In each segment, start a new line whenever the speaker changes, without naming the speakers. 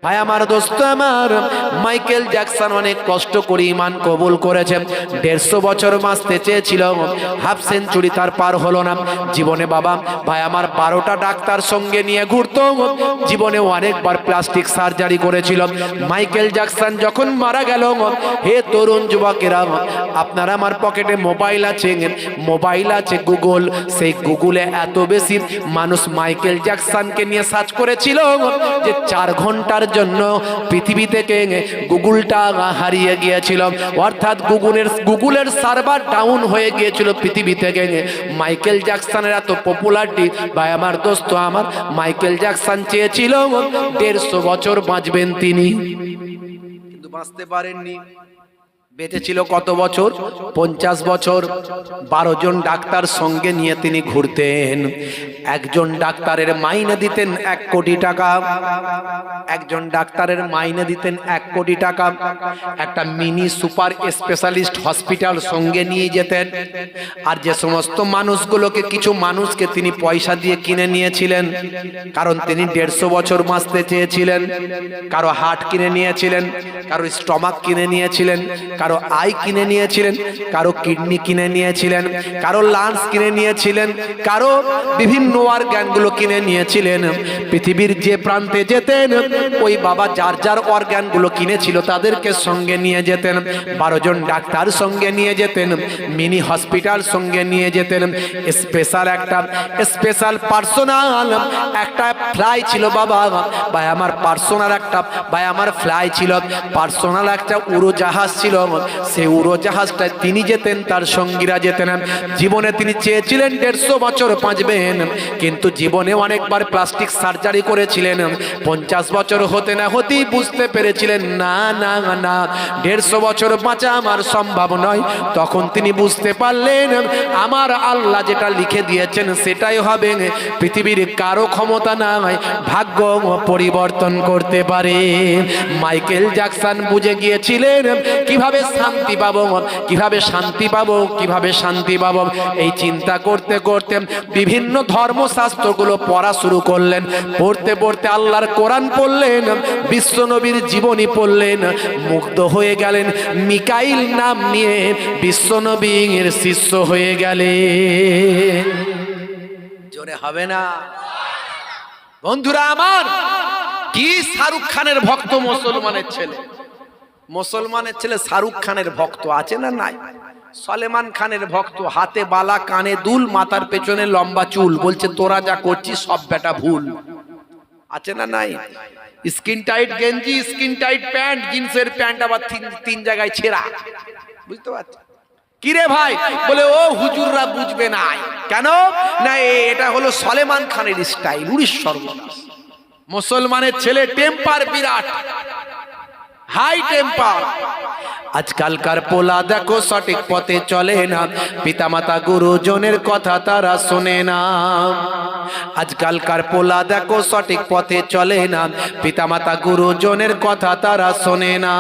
ভাই আমার দোস্ত আমার, মাইকেল জ্যাকসন অনেক কষ্ট করে ঈমান কবুল করেছে। 150 বছর বাঁচতে চেয়েছিল, হাফ সেঞ্চুরি তার পার হলো না। জীবনে বাবা ভাই আমার 12টা ডাক্তার সঙ্গে নিয়ে ঘুরতো, জীবনে অনেকবার প্লাস্টিক সার্জারি করেছিল। মাইকেল জ্যাকসন যখন মারা গেল, হে তরুণ যুবকেরা, আপনারা আমার পকেটে মোবাইল আছে, মোবাইল আছে গুগল, সেই গুগলে এত বেশি মানুষ মাইকেল জ্যাকসনকে নিয়ে সার্চ করেছিল যে 4 ঘন্টার জন্য পৃথিবী থেকে গুগলটা হারিয়ে গিয়েছিল, অর্থাৎ গুগলের সার্ভার ডাউন হয়ে গিয়েছিল পৃথিবী থেকে। মাইকেল জ্যাকসনের এত পপুলারিটি ভাই আমার দোস্ত আমার, মাইকেল জ্যাকসন চেয়েছিল 150 বছর বাঁচবেন তিনি, কিন্তু বাঁচতে পারেননি। বেঁচেছিল কত বছর? 50 বছর। 12 জন ডাক্তার সঙ্গে নিয়ে তিনি ঘুরতেন। একজন ডাক্তারের মাইনে দিতেন 1 কোটি টাকা, একজন ডাক্তারের মাইনে দিতেন 1 কোটি টাকা। একটা মিনি সুপার স্পেশালিস্ট হসপিটাল সঙ্গে নিয়ে যেতেন। আর যে সমস্ত মানুষগুলোকে, কিছু মানুষকে তিনি পয়সা দিয়ে কিনে নিয়েছিলেন, কারণ তিনি 150 বছর বাঁচতে চেয়েছিলেন। কারো হার্ট কিনে নিয়েছিলেন, কারো স্টমাক কিনে নিয়েছিলেন, কারো আই কিনে নিয়েছিলেন, কারো কিডনি কিনে নিয়েছিলেন, কারো লাংস কিনে নিয়েছিলেন, কারো বিভিন্ন অর্গানগুলো কিনে নিয়েছিলেন। পৃথিবীর যে প্রান্তে যেতেন, ওই বাবা যার যার অর্গানগুলো কিনেছিল তাদেরকে সঙ্গে নিয়ে যেতেন। 12 জন ডাক্তার সঙ্গে নিয়ে যেতেন, মিনি হসপিটাল সঙ্গে নিয়ে যেতেন। স্পেশাল পার্সোনাল একটা ফ্লাই ছিল বাবা ভাই আমার, পার্সোনাল একটা ভাই আমার ফ্লাই ছিল, পার্সোনাল একটা উড়োজাহাজ ছিল। সেই উড়োজাহাজটায় তিনি যেতেন, তার সঙ্গীরা যেতেন। জীবনে তিনি চেয়েছিলেন 150 বছর বাঁচবেন, কিন্তু জীবনে অনেকবার প্লাস্টিক সার্জারি করেছিলেন। 50 বছর হতে না হতেই বুঝতে পেরেছিলেন না না না, 150 বছর বাঁচা আমার সম্ভব নয়। তখন তিনি বুঝতে পারলেন আমার আল্লাহ যেটা লিখে দিয়েছেন সেটাই হবে, পৃথিবীর কারো ক্ষমতা নাই ভাগ্য পরিবর্তন করতে পারে। মাইকেল জ্যাকসন বুঝে গিয়েছিলেন কিভাবে শান্তি পাবো, কিভাবে শান্তি পাবো, কিভাবে শান্তি পাবো। এই চিন্তা করতে করতে বিভিন্ন ধর্মশাস্ত্রগুলো পড়া শুরু করলেন। পড়তে পড়তে আল্লাহর কোরআন পড়লেন, বিশ্বনবীর জীবনী পড়লেন, মুগ্ধ হয়ে গেলেন। মিকাইল নাম নিয়ে বিশ্বনবীর শিষ্য হয়ে গেলেন। জোরে হবে না বন্ধুরা আমার? কি শাহরুখ খানের ভক্ত মুসলমানের ছেলে, মুসলমানের ছেলে শাহরুখ খানের ভক্ত আছে না নাই? সলেমান খানের ভক্ত, হাতে বালা, কানে দুল, মাথার পেছনে লম্বা চুল, বলছে তোরা যা করছিস সব বেটা ভুল, আছে না নাই? স্কিন টাইট গেঞ্জি, স্কিন টাইট প্যান্ট, জিন্সের প্যান্ট আবার তিন জায়গায় ছেঁড়া, বুঝতে পারছি। কিরে ভাই? বলে ও হুজুররা বুঝবে না। কেন না? এটা হলো সলেমান খানের স্টাইল। উড়িশ সর্বনাশ, মুসলমানের ছেলে টেম্পার বিরাট, হাই টেম্পার। আজকালকার পোলা দেখো সঠিক পথে চলে না, পিতামাতা গুরুজনের কথা তারা শোনে না। আজকালকার পোলা দেখো সঠিক পথে চলে না, পিতামাতা গুরুজনের কথা তারা শোনে না।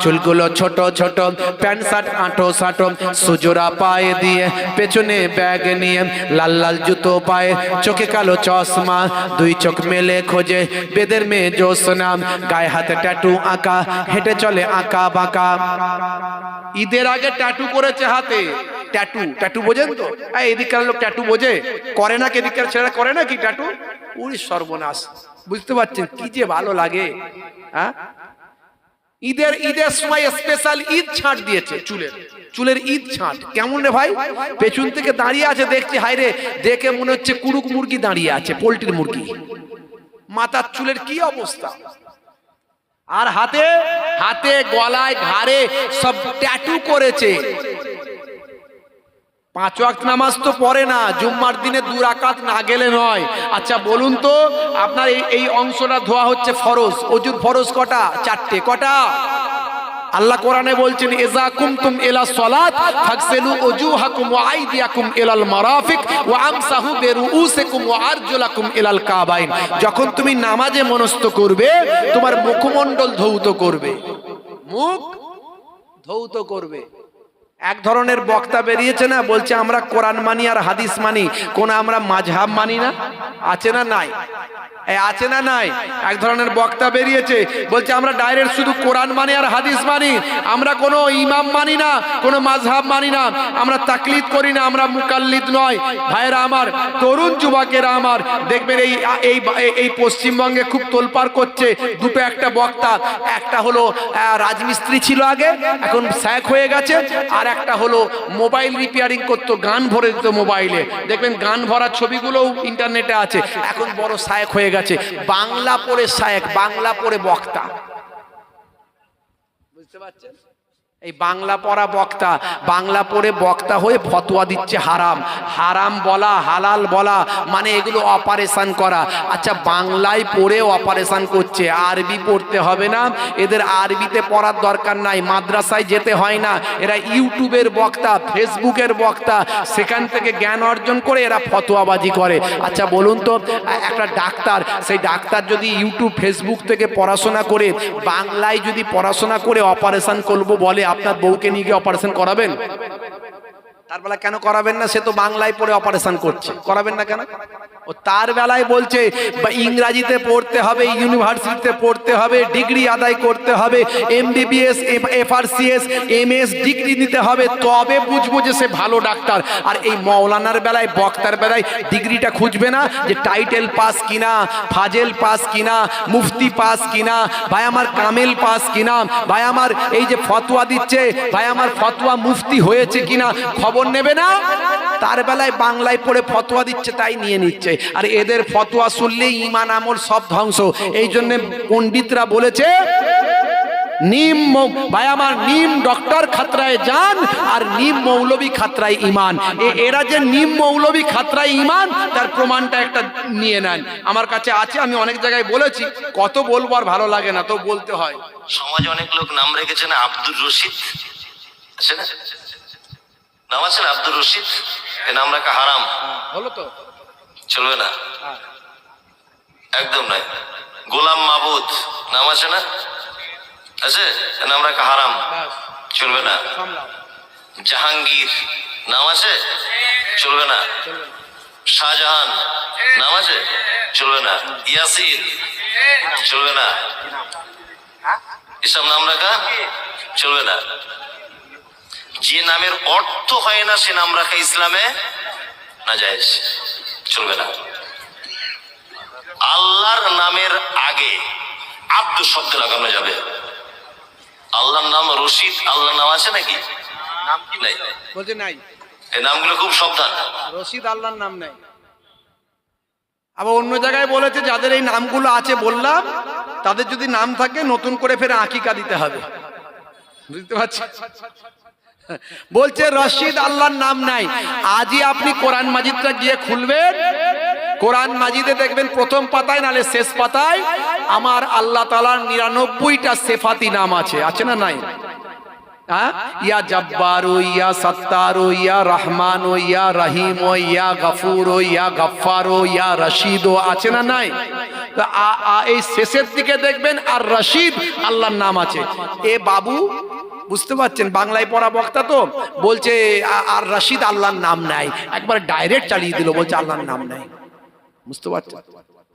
চুলগুলো ছোট ছোট, প্যান্ট শার্ট আঁটো সাঁটো, সুজোরা পায়ে দিয়ে, পেছনে ব্যাগ নিয়ে, লাল লাল জুতো পায়ে, চোখে কালো চশমা, 2 চোখ মেলে খোঁজে বেদের মেয়ে জোসনা, গায়ে হাতে ট্যাটু আঁকা, হেঁটে চলে আঁকা বাঁকা। ঈদের আগে ট্যাটু করেছে হাতে, ট্যাটু, ট্যাটু বোঝেন তো? এদিককার লোক ট্যাটু বোঝে, করে না? এদিককার ছেলেরা করে না কি ট্যাটু? উড়ি সর্বনাশ, বুঝতে পারছেন কি যে ভালো লাগে? হ্যাঁ, ঈদের সময় স্পেশাল ঈদ ছাঁট দিয়েছে, চুলের ঈদ ছাঁট। কেমন রে ভাই? পেছন থেকে দাঁড়িয়ে আছে, দেখছি হাই রে, দেখে মনে হচ্ছে কুড়ুক মুরগি দাঁড়িয়ে আছে, পোল্ট্রির মুরগি। মাথার চুলের কি অবস্থা! আর হাতে হাতে গলায় ঘাড়ে সব ট্যাটু করেছে। 5 ওয়াক্ত নামাজ তো পড়ে না, জুম্মার দিনে 2 রাকাত না গেলে নয়। আচ্ছা বলুন তো, আপনার এই অংশটা ধোয়া হচ্ছে ফরজ, ওযুর ফরজ কটা? 4টে। কটা? আল্লাহ কোরআনে বলছেন ইযা কুমতুম ইলা সলাত ফাগসিলু ওজুহাকুম ওয়া আইদিয়াকুম ইলাল মারাফিক ওয়া আমসাহু বিরুউসিকুম ওয়া আরজুলাকুম ইলাল কাবাইন। যখন তুমি নামাজে মনস্থ করবে, তোমার মুখমণ্ডল ধৌত করবে, মুখ ধৌত করবে। এক ধরনের বক্তা বেরিয়েছে না, বলছে আমরা কোরআন মানি আর হাদিস মানি, কোন আমরা মাযহাব মানি না, আছে না নাই? এই আছে না নাই? এক ধরনের বক্তা বেরিয়েছে, বলছে আমরা ডাইরেক্ট শুধু কোরআন মানি আর হাদিস মানি, আমরা কোনো ইমাম মানি না, কোনো মাযহাব মানি না, আমরা তাকলিদ করি না, আমরা মুকাল্লিদ নয়। ভাইরা আমার, তরুণ যুবকেরা আমার, দেখবেন এই পশ্চিমবঙ্গে খুব তোলপাড় করছে দুটো একটা বক্তা। একটা হলো রাজমিস্ত্রি ছিল আগে, এখন শেখ হয়ে গেছে, আর একটা হলো মোবাইল রিপেয়ারিং করতো, গান ভরে দিত মোবাইলে, দেখবেন গান ভরার ছবিগুলোও ইন্টারনেটে আছে, এখন বড় শেখ হয়ে গেছে। বাংলা পড়ে শেখ, বাংলা পড়ে বক্তা, বুঝতে পারছেন? এই বাংলা পড়া বক্তা, বাংলা পড়ে বক্তা হয়ে ফতোয়া দিচ্ছে হারাম। হারাম বলা, হালাল বলা মানে এগুলো অপারেশন করা। আচ্ছা, বাংলায় পড়ে অপারেশন করছে, আরবি পড়তে হবে না? এদের আরবিতে পড়ার দরকার নাই, মাদ্রাসায় যেতে হয় না, এরা ইউটিউবের বক্তা, ফেসবুকের বক্তা, সেখান থেকে জ্ঞান অর্জন করে এরা ফতোয়াবাজি করে। আচ্ছা বলুন তো, একটা ডাক্তার, সেই ডাক্তার যদি ইউটিউব ফেসবুক থেকে পড়াশোনা করে বাংলায় যদি পড়াশোনা করে অপারেশন করবো বলে, আপনার বউকে নিয়ে গিয়ে অপারেশন করাবেন? তার বেলা কেন করাবেন না? সে তো বাংলায় পড়ে অপারেশন করছে, করাবেন না কেন? ও তার বেলায় বলছে ইংরাজিতে পড়তে হবে, ইউনিভার্সিটিতে পড়তে হবে, ডিগ্রি আদায় করতে হবে, MBBS FRCS MS ডিগ্রি নিতে হবে, তবে বুঝবো যে সে ভালো ডাক্তার। আর এই মৌলানার বেলায়, বক্তার বেলায় ডিগ্রিটা খুঁজবে না, যে টাইটেল পাস কিনা, ফাজেল পাস কিনা, মুফতি পাস কিনা, ভাই আমার কামেল পাস কিনা, ভাই আমার এই যে ফতোয়া দিচ্ছে, ভাই আমার ফতোয়া মুফতি হয়েছে কিনা খবর নেবে না। তার বেলায় বাংলায় পড়ে ফতোয়া দিচ্ছে, তাই নিয়ে নিচ্ছে। আর এদের ফতোয়া শুনলেই ঈমান আমল সব ধ্বংস। এই জন্য পণ্ডিতরা বলেছে নিম, ভাই আমার নিম ডক্টর খাতরায় জান আর নিম মৌলবী খাতরায় ঈমান। এরা যে নিম মৌলবী খাতরায় ঈমান, তার প্রমাণটা একটা নিয়ে নেন, আমার কাছে আছে, আমি অনেক জায়গায় বলেছি, কত বলবো আর ভালো লাগে না, তো বলতে হয়।
সমাজে অনেক লোক নাম রেখেছে না, আব্দুর রশিদ আছে না, নাম আছে না আব্দুর রশিদ, এ নাম রাখা হারাম,
হলো তো
চলবে না, একদম নাই। গোলাম মাবুদ নাম আছে না, আছে, এ নাম রাখা হারাম, চলবে না। জাহাঙ্গীর নাম আছে, চলবে না। শাহজাহান নাম আছে, চলবে না। ইয়াসিন চলবে না, এসব নাম রাখা চলবে না। যে নামের অর্থ হয় না সে নাম রাখা ইসলামে নাজায়েজ, চলবে না। আল্লাহর নামের আগে আব্দু শব্দ লাগানো যাবে। আল্লাহর নাম রশিদ, আল্লাহর নাম আছে নাকি? নাই,
বলতে নাই।
এই নামগুলো খুব সাবধান,
রশিদ আল্লাহর নাম নাই। আবার অন্য জায়গায় বলেছে যাদের এই নামগুলো আছে, বললাম তাদের যদি নাম থাকে নতুন করে ফের আকিকা দিতে হবে, বুঝতে পারছেন? বলছে রশিদ আল্লাহর নাম নাই। আজই আপনি কোরআন মাজিদটা গিয়ে খুলবেন, কোরআন মাজিদে দেখবেন প্রথম পাতায় নালে শেষ পাতায় আমার আল্লাহ তাআলার 99টা সিফাতি নাম আছে, আছে না নাই? ইয়া জব্বারু, ইয়া সত্তারু, ইয়া রহমানু, ইয়া রহিম, ইয়া গফুর, ইয়া গফফার, ইয়া রশিদ, আছে না নাই? এই শেষের দিকে দেখবেন আর রশিদ আল্লাহর নাম আছে। এ বাবু, বুঝতে পারছেন, বাংলায় পড়া বক্তা তো, বলছে আর রশিদ আল্লাহর নাম নাই, একবার ডাইরেক্ট চালিয়ে দিল, বলছে আল্লাহর নাম নাই, বুঝতে পারছেন?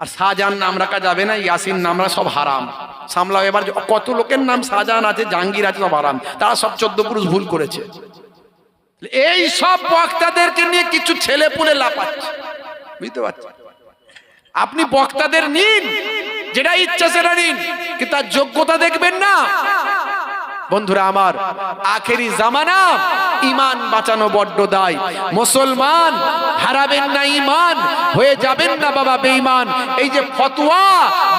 আর শাহজাহান নাম রাখা যাবে না, ইয়াসিন নাম রাখা সব হারাম। সামলাও এবার, কত লোকের নাম শাহজাহান আছে, জাহাঙ্গীর আছে, সব হারাম, তারা সব 14 পুরুষ ভুল করেছে। এই সব বক্তাদেরকে নিয়ে কিছু ছেলে পুলে লাপাচ্ছে, বুঝতে পারছেন? আপনি বক্তাদের নিন, যেটা ইচ্ছা সেটা নিন, কিন্তু তার যোগ্যতা দেখবেন না। বন্ধুরা আমার, আখেরি জামানা, ঈমান বাঁচানো বড্ড দায়। মুসলমান হারাবেন না ঈমান, হয়ে যাবেন না বাবা বেঈমান। এই যে ফতোয়া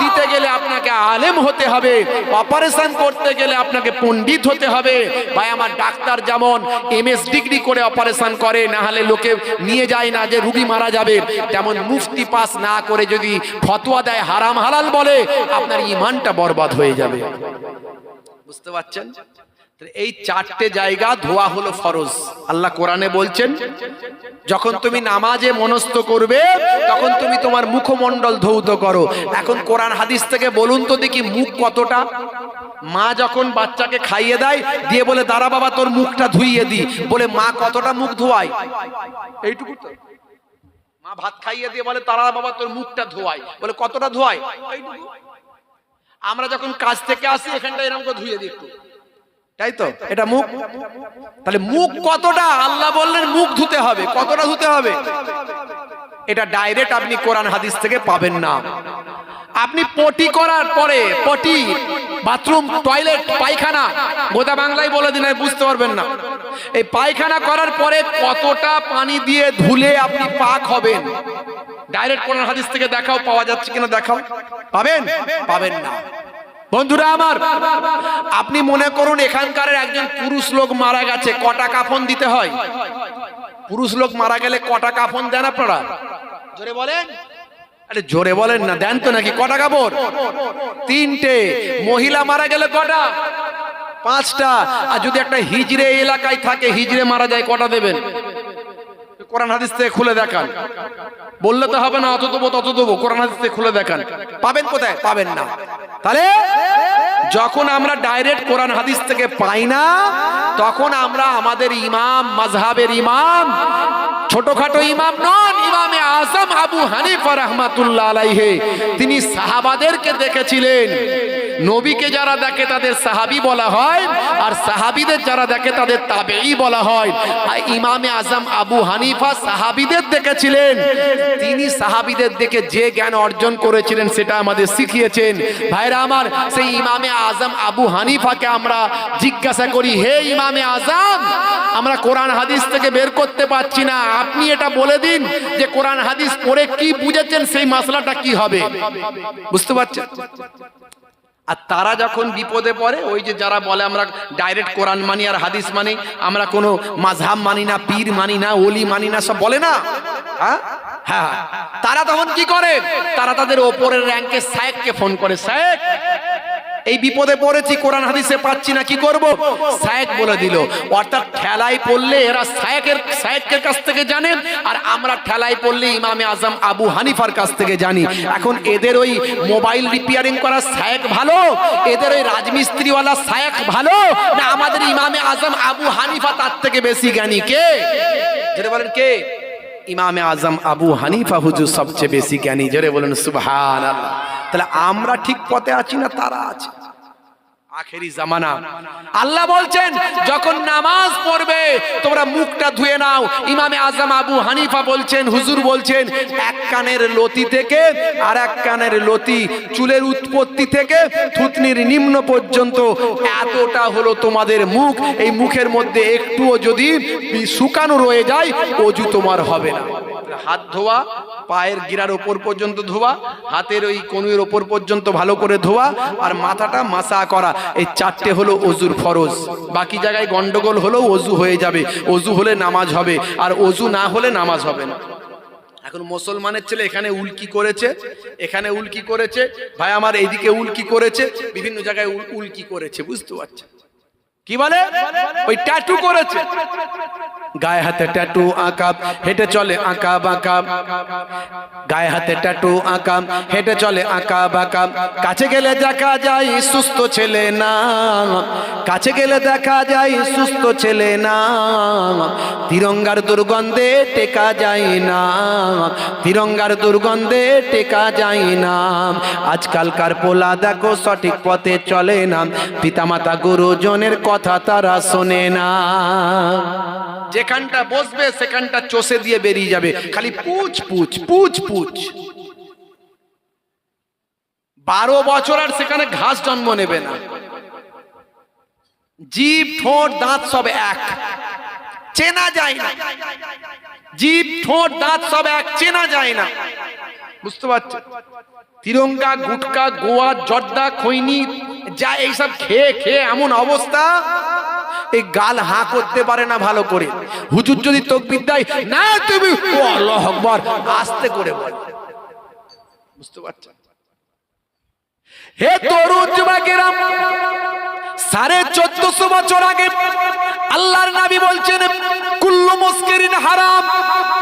দিতে গেলে আপনাকে আলেম হতে হবে, অপারেশন করতে গেলে আপনাকে পণ্ডিত হতে হবে। ভাই আমার, ডাক্তার যেমন MS ডিগ্রি করে অপারেশন করে, না হলে লোকে নিয়ে যায় না যে রোগী মারা যাবে, তেমন মুফতি পাস না করে যদি ফতোয়া দেয়, হারাম হালাল বলে, আপনার ঈমানটা বরবাদ হয়ে যাবে, বুঝতে পারছেন? এই 4টে জায়গা ধোয়া হলো ফরজ। আল্লাহ কোরআনে বলছেন, যখন তুমি নামাজে মনস্থ করবে তখন তুমি তোমার মুখমণ্ডল ধৌত করো। এখন কোরআন হাদিস থেকে বলুন তো দেখি, মুখ কতটা? মা যখন বাচ্চাকে খাইয়ে দেয়, দিয়ে বলে দাঁড়া বাবা তোর মুখটা ধুইয়ে দি, বলে মা কতটা মুখ ধোয়ায়? এইটুকু তো। মা ভাত খাইয়ে দিয়ে বলে তারা বাবা তোর মুখটা ধোয়াই, বলে কতটা ধোয়াই? আমরা যখন কাজ থেকে আসি এখানটা এরকম করে ধুয়ে দিই একটু, তাই তো? এটা মুখ। তাহলে মুখ কতটা? আল্লাহ বললেন মুখ ধুতে হবে। কতটা ধুতে হবে? এটা ডাইরেক্ট আপনি কোরআন হাদিস থেকে পাবেন না। আপনি পটি করার পরে, পটি বাথরুম টয়লেট পায়খানা গোটা বাংলায় বলে দিন, বুঝতে পারবেন না। এই পায়খানা করার পরে কতটা পানি দিয়ে ধুলে আপনি পাক হবেন, ডাইরেক্ট কোরআন হাদিস থেকে দেখাও, পাওয়া যাচ্ছে কিনা দেখাও। পাবেন? পাবেন না। বন্ধুরা আমার, আপনি মনে করুন এখানকার একজন পুরুষ লোক মারা গেছে, কটা কাফন দিতে হয়? পুরুষ লোক মারা গেলে কটা কাফন দেন আপনারা? জোরে বলেন। আরে জোরে বলেন না, দেন তো নাকি? কটা কাপড়? 3টে। মহিলা মারা গেলে কটা? 5টা। আর যদি একটা হিজড়ে এলাকায় থাকে, হিজড়ে মারা যায়, কটা দেবেন? কোরআন হাদিস থেকে খুলে দেখান। বললে তো হবে না অত দেবো তত দেবো, কোরআন হাদিস থেকে খুলে দেখান। পাবেন কোথায়? পাবেন না। তাহলে যখন আমরা ডাইরেক্ট কোরআন হাদিস থেকে পাই না, তখন আমরা আমাদের ইমাম, মাযহাবের ইমাম, ছোটখাটো ইমাম নন, ইমামে আযম আবু হানিফা রাহমাতুল্লাহ আলাইহি, তিনি সাহাবাদেরকে দেখেছিলেন। নবীকে যারা দেখে তাদের সাহাবী বলা হয়, আর সাহাবীদের যারা দেখে তাদের তাবেঈ বলা হয়। আর ইমামে আযম আবু হানিফা সাহাবীদের দেখেছিলেন, তিনি সাহাবীদের দেখে যে জ্ঞান অর্জন করেছিলেন সেটা আমাদের শিখিয়েছেন। ভাইরা আমার, সেই ইমামে আযম আবু হানিফাকে আমরা জিজ্ঞাসা করি, হে ইমামে আযম, আমরা কোরআন হাদিস থেকে বের করতে পারছি না, আপনি এটা বলে দিন যে কোরআন হাদিস পড়ে কি বুঝেছেন, সেই মাসলাটা কি হবে? বুঝতে পারছেন? আর তারা যখন বিপদে পড়ে, ওই যে যারা বলে আমরা ডাইরেক্ট কোরআন মানি আর হাদিস মানি, আমরা কোনো মাযহাব মানি না, পীর মানি না, ওলি মানি না, সব বলে না। হ্যাঁ, তারা তখন কি করে? তারা তাদের ওপরের র্যাঙ্কের শায়েখকে ফোন করে, শায়েখ এই বিপদে পড়েছি, কোরআন হাদিসে পাচ্ছি না, কি করব? শায়েখ বলে দিল। অর্থাৎ ঠেলায় পড়লে এরা শায়েখের কাছ থেকে জানে, আর আমরা ঠেলায় পড়লে ইমামে আযম আবু হানিফার কাছ থেকে জানি। এখন এদের ওই মোবাইল রিপেয়ারিং করা শায়েখ ভালো, এদের ওই রাজমিস্ত্রিওয়ালা শায়েখ ভালো, না আমাদের ইমামে আযম আবু হানিফা তার থেকে বেশি জ্ঞানী? কে? যেটা বলেন কে? ইমামে আযম আবু হানিফা হুজুর সবচেয়ে বেশি জ্ঞানী। জোরে বলেন সুবহানাল্লাহ। তাহলে আমরা ঠিক পথে আছি না তারা আছে? আখেরি জামানা। আল্লাহ বলছেন যখন নামাজ পড়বে তোমরা মুখটা ধুয়ে নাও। ইমামে আযম আবু হানিফা বলছেন, হুজুর বলছেন, এক কানের লতি থেকে আর এক কানের লতি, চুলের উৎপত্তি থেকে থুতনির নিম্ন পর্যন্ত এতটা হলো তোমাদের মুখ। এই মুখের মধ্যে একটুও যদি শুকানো রয়ে যায়, অজু তোমার হবে না। হাত ধোয়া, পায়ের গিরার ওপর পর্যন্ত ধোয়া, হাতের ওই কনুইয়ের ওপর পর্যন্ত ভালো করে ধোয়া, আর মাথাটা মাসা করা, এই 4টে হলো অজুর ফরজ। বাকি জায়গায় গন্ডগোল হলেও অজু হয়ে যাবে, অজু হলে নামাজ হবে, আর অজু না হলে নামাজ হবে না। এখন মুসলমানের ছেলে এখানে উল্কি করেছে, এখানে উল্কি করেছে, ভাই আমার এইদিকে উল্কি করেছে, বিভিন্ন জায়গায় উল্কি করেছে, বুঝতে পারছেন? কি বলে? ওই ট্যাটু করেছে, গায়ে হাতে ট্যাটু আঁকা, হেঁটে চলে আঁকা বাঁকা, গায়ে হাতে ট্যাটু আঁকা, হেঁটে চলে আঁকা বাঁকা। কাছে গেলে দেখা যায় সুস্থ ছেলে না, কাছে গেলে দেখা যায় সুস্থ ছেলে না, তিরঙ্গার দুর্গন্ধে টেকা যায় না, তিরঙ্গার দুর্গন্ধে টেকা যায় না। আজকালকার পোলা দেখো সঠিক পথে চলে না, পিতামাতা গুরুজনের কথা তারা শোনে না। যেখানটা বসবে সেখানটা চষে দিয়ে বেরিয়ে যাবে, খালি পুছ পুছ পুছ পুছ। 12 বছর আর সেখানে ঘাস জন্ম নেবে না। জিভ, ঠোঁট, দাঁত সব এক, চেনা যায় না। জিভ, ঠোঁট, দাঁত সব এক, চেনা যায় না। বুঝতে পারছেন? তিরঙ্গা, গুটকা, গোয়া, জর্দা, খৈনি যা এইসব খেয়ে খেয়ে এমন অবস্থা, এই গাল হা করতে পারে না ভালো করে। হুজুর যদি তাকবীর দেয়, না তুমি আল্লাহু আকবার আস্তে করে বল। বুঝতে পারছেন? হে তরুণ যুবকেরা, 1450 বছর আগে আল্লাহর নবী বলছেন, কুল্লু মুসকিরিন হারাম,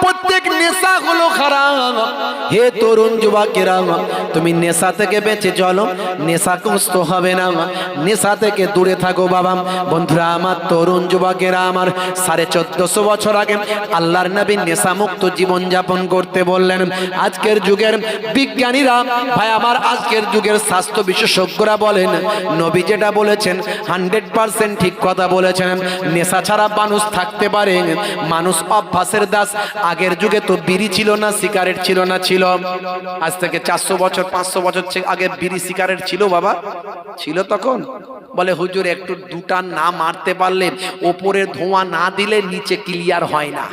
প্রত্যেক নেশা হলো হারাম। হে তরুণ যুবকেরা, তুমি নেশা থেকে বেঁচে চলো, নেশাগ্রস্ত হবে না, নেশা থেকে দূরে থাকো বাবা। বন্ধুরা আমার, তরুণ যুবকেরা আমার, 1450 বছর আগে আল্লাহর নবী নেশামুক্ত জীবনযাপন করতে বললেন। আজকের যুগের বিজ্ঞানীরা ভাই আমার, আজকের যুগের স্বাস্থ্য বিশেষজ্ঞরা বলেন নবী যেটা বলেছেন 100% ঠিক কথা বলেছেন। নেশা ছাড়া মানুষ থাকতে পারে, মানুষ অভ্যাসের দাস। আগের যুগে তো বিড়ি ছিল না, সিগারেট ছিল না, ছিল আজ থেকে 400 বছর 500 বছর আগে বিড়ি সিগারেট ছিল বাবা, ছিল তখন? বলে হুজুর একটু দুটা না মারতে পারলে, ওপরে ধোঁয়া না দিলে নিচে ক্লিয়ার হয় না।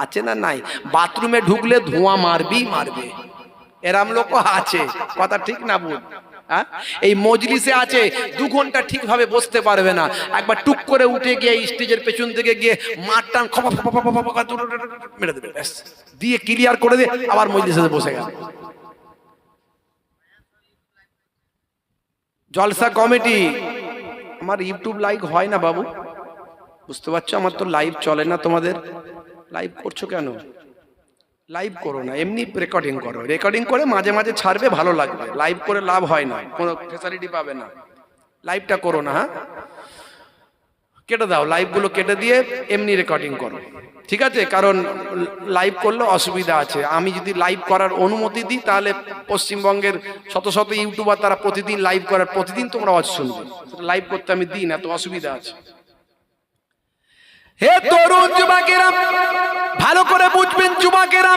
আছে না নাই? বাথরুমে ঢুকলে ধোঁয়া মারবেই মারবে, এরাম লোক আছে, কথা ঠিক না বল? হ্যাঁ, এই মজলিসে আছে 2 ঘন্টা ঠিকভাবে বসতে পারবে না, একবার টুক করে উঠে গিয়ে স্টেজের পেছন থেকে গিয়ে মারটান মেরে দেবে, ব্যাস দিয়ে ক্লিয়ার করে দিয়ে আবার মজলিসে বসে গেল। জলসা কমিটি, আমার ইউটিউব লাইভ হয় না বাবু, বুঝতে পারছো? আমার তো লাইভ চলে না। তোমাদের লাইভ করছো কেন? লাইভ করো না, এমনি রেকর্ডিং করো, রেকর্ডিং করে মাঝে মাঝে ছাড়বে, ভালো লাগবে। লাইভ করে লাভ হয় না, কোনো ফ্যাসিলিটি পাবে না। লাইভটা করো না, হ্যাঁ কেটে দাও, লাইভগুলো কেটে দিয়ে এমনি রেকর্ডিং করো, ঠিক আছে? কারণ লাইভ করলে অসুবিধা আছে। আমি যদি লাইভ করার অনুমতি দিই তাহলে পশ্চিমবঙ্গের শত শত ইউটিউবার তারা প্রতিদিন লাইভ করার, প্রতিদিন তোমরা ওয়াজ শুনবে, লাইভ করতে আমি দিই না, তো অসুবিধা আছে। হে তরুণ যুবকেরা, ভালো করে বুঝবেন যুবকেরা,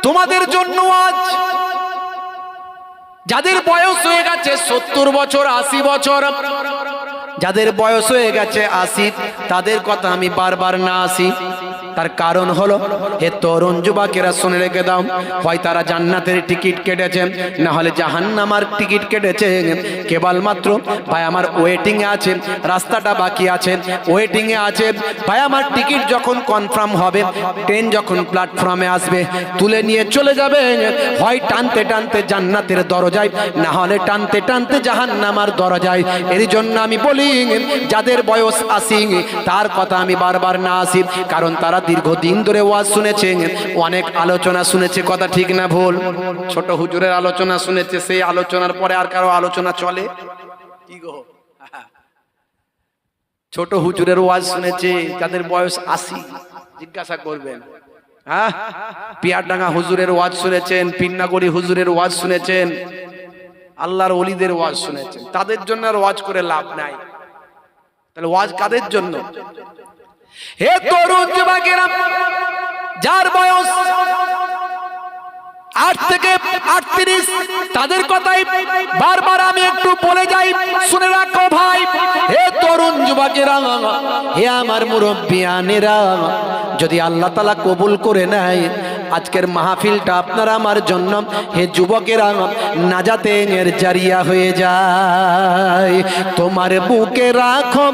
তোমাদের জন্য আজ যাদের বয়স হয়ে গেছে 70 বছর 80 বছর, যাদের বয়স হয়ে গেছে 80, তাদের কথা আমি বারবার না আসি। তার কারণ হলো, হে তরুণ যুবকেরা শুনে রেখে দাও, হয় তারা জান্নাতের টিকিট কেটেছে, না হলে জাহান্নামার টিকিট কেটেছে। কেবলমাত্র ভাই আমার ওয়েটিং এ আছে, রাস্তাটা বাকি আছে, ওয়েটিং এ আছে ভাই আমার। টিকিট যখন কনফার্ম হবে, ট্রেন যখন প্ল্যাটফর্মে আসবে, তুলে নিয়ে চলে যাবে, হয় টানতে টানতে জান্নাতের দরজায়, না হলে টানতে টানতে জাহান্নামার দরজায়। এর জন্য আমি বলি, যাদের বয়স 80 তার কথা আমি বারবার না আসি, কারণ তারা দীর্ঘদিন ধরে ওয়াজ শুনেছে, অনেক আলোচনা শুনেছে, কথা ঠিক না ভুল? ছোট হুজুরের আলোচনা শুনেছে, সেই আলোচনার পরে আর কারো আলোচনা চলে কি গো? ছোট হুজুরের ওয়াজ শুনেছে যাদের বয়স 80, জিজ্ঞাসা করবেন। হ্যাঁ, পিয়ারডাঙ্গা হুজুরের ওয়াজ শুনেছেন, পিন্নাগড়ি হুজুরের ওয়াজ শুনেছেন, আল্লাহর ওলিদের ওয়াজ শুনেছেন, তাদের জন্য আর ওয়াজ করে লাভ নাই। তাহলে ওয়াজ কাদের জন্য? হে তরুণ যুবকেরা, যার বয়স 8 থেকে 38, তাদের কথাই বারবার আমি একটু বলে যাই, শুনে রাখো ভাই। হে তরুণ যুবকেরা, হে আমার মুরব্বিয়ানেরা, যদি আল্লাহ তাআলা কবুল করে নেয় আজকের মাহফিলটা আপনার আমার জন্য, হে যুবকেরা, নাজাতের জারিয়া হয়ে যায়। তোমার বুকে রাখো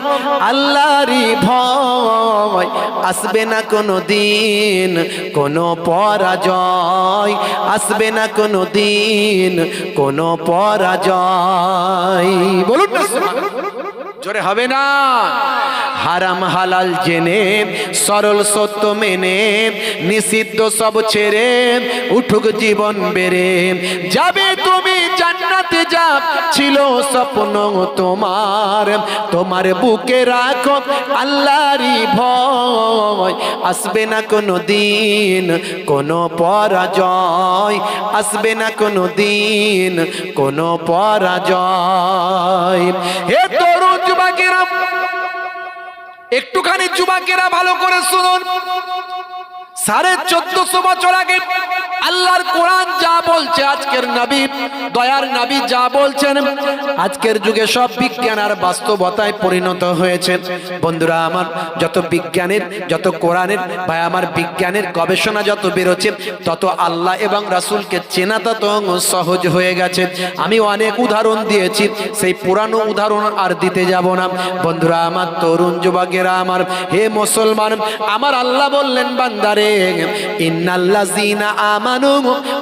আল্লাহরই ভয়, আসবে না কোনো দিন কোনো পরাজয়, আসবে না কোনো দিন কোনো পরাজয়। বলুন না জোরে, হবে না? হারাম হালাল জেনে, সরল সত্য মেনে, নিষিদ্ধ সব ছেড়ে উঠুক জীবন বেড়ে যাবে তুমি জান্নাতে, যা ছিল স্বপ্ন তোমার। তোমার বুকে রাখো আল্লাহরই ভয়, আসবে না কোনো দিন কোনো পরাজয়, আসবে না কোনো দিন কোনো পরাজয়। হে তরুণ যুবকেরা, একটুখানি যুবকেরা ভালো করে শুনুন। 1450 বছর আগে আল্লাহর কোরআন যা বলছে, আজকের নবী, দয়ার নবী যা বলছেন, আজকের যুগে সব বিজ্ঞান আর বাস্তবতায় পরিণত হয়েছে। বন্ধুরা আমার, যত বিজ্ঞানের, যত কোরআনের ভাই আমার বিজ্ঞানের গবেষণা যত বেরোচ্ছে, তত আল্লাহ এবং রাসূলকে চেনা তত সহজ হয়ে গেছে। আমি অনেক উদাহরণ দিয়েছি, সেই পুরানো উদাহরণ আর দিতে যাব না। বন্ধুরা আমার, তরুণ যুবকেরা আমার, হে মুসলমান আমার, আল্লাহ বললেন বান্দারে পারে ইন্নাল্লাযীনা আমানু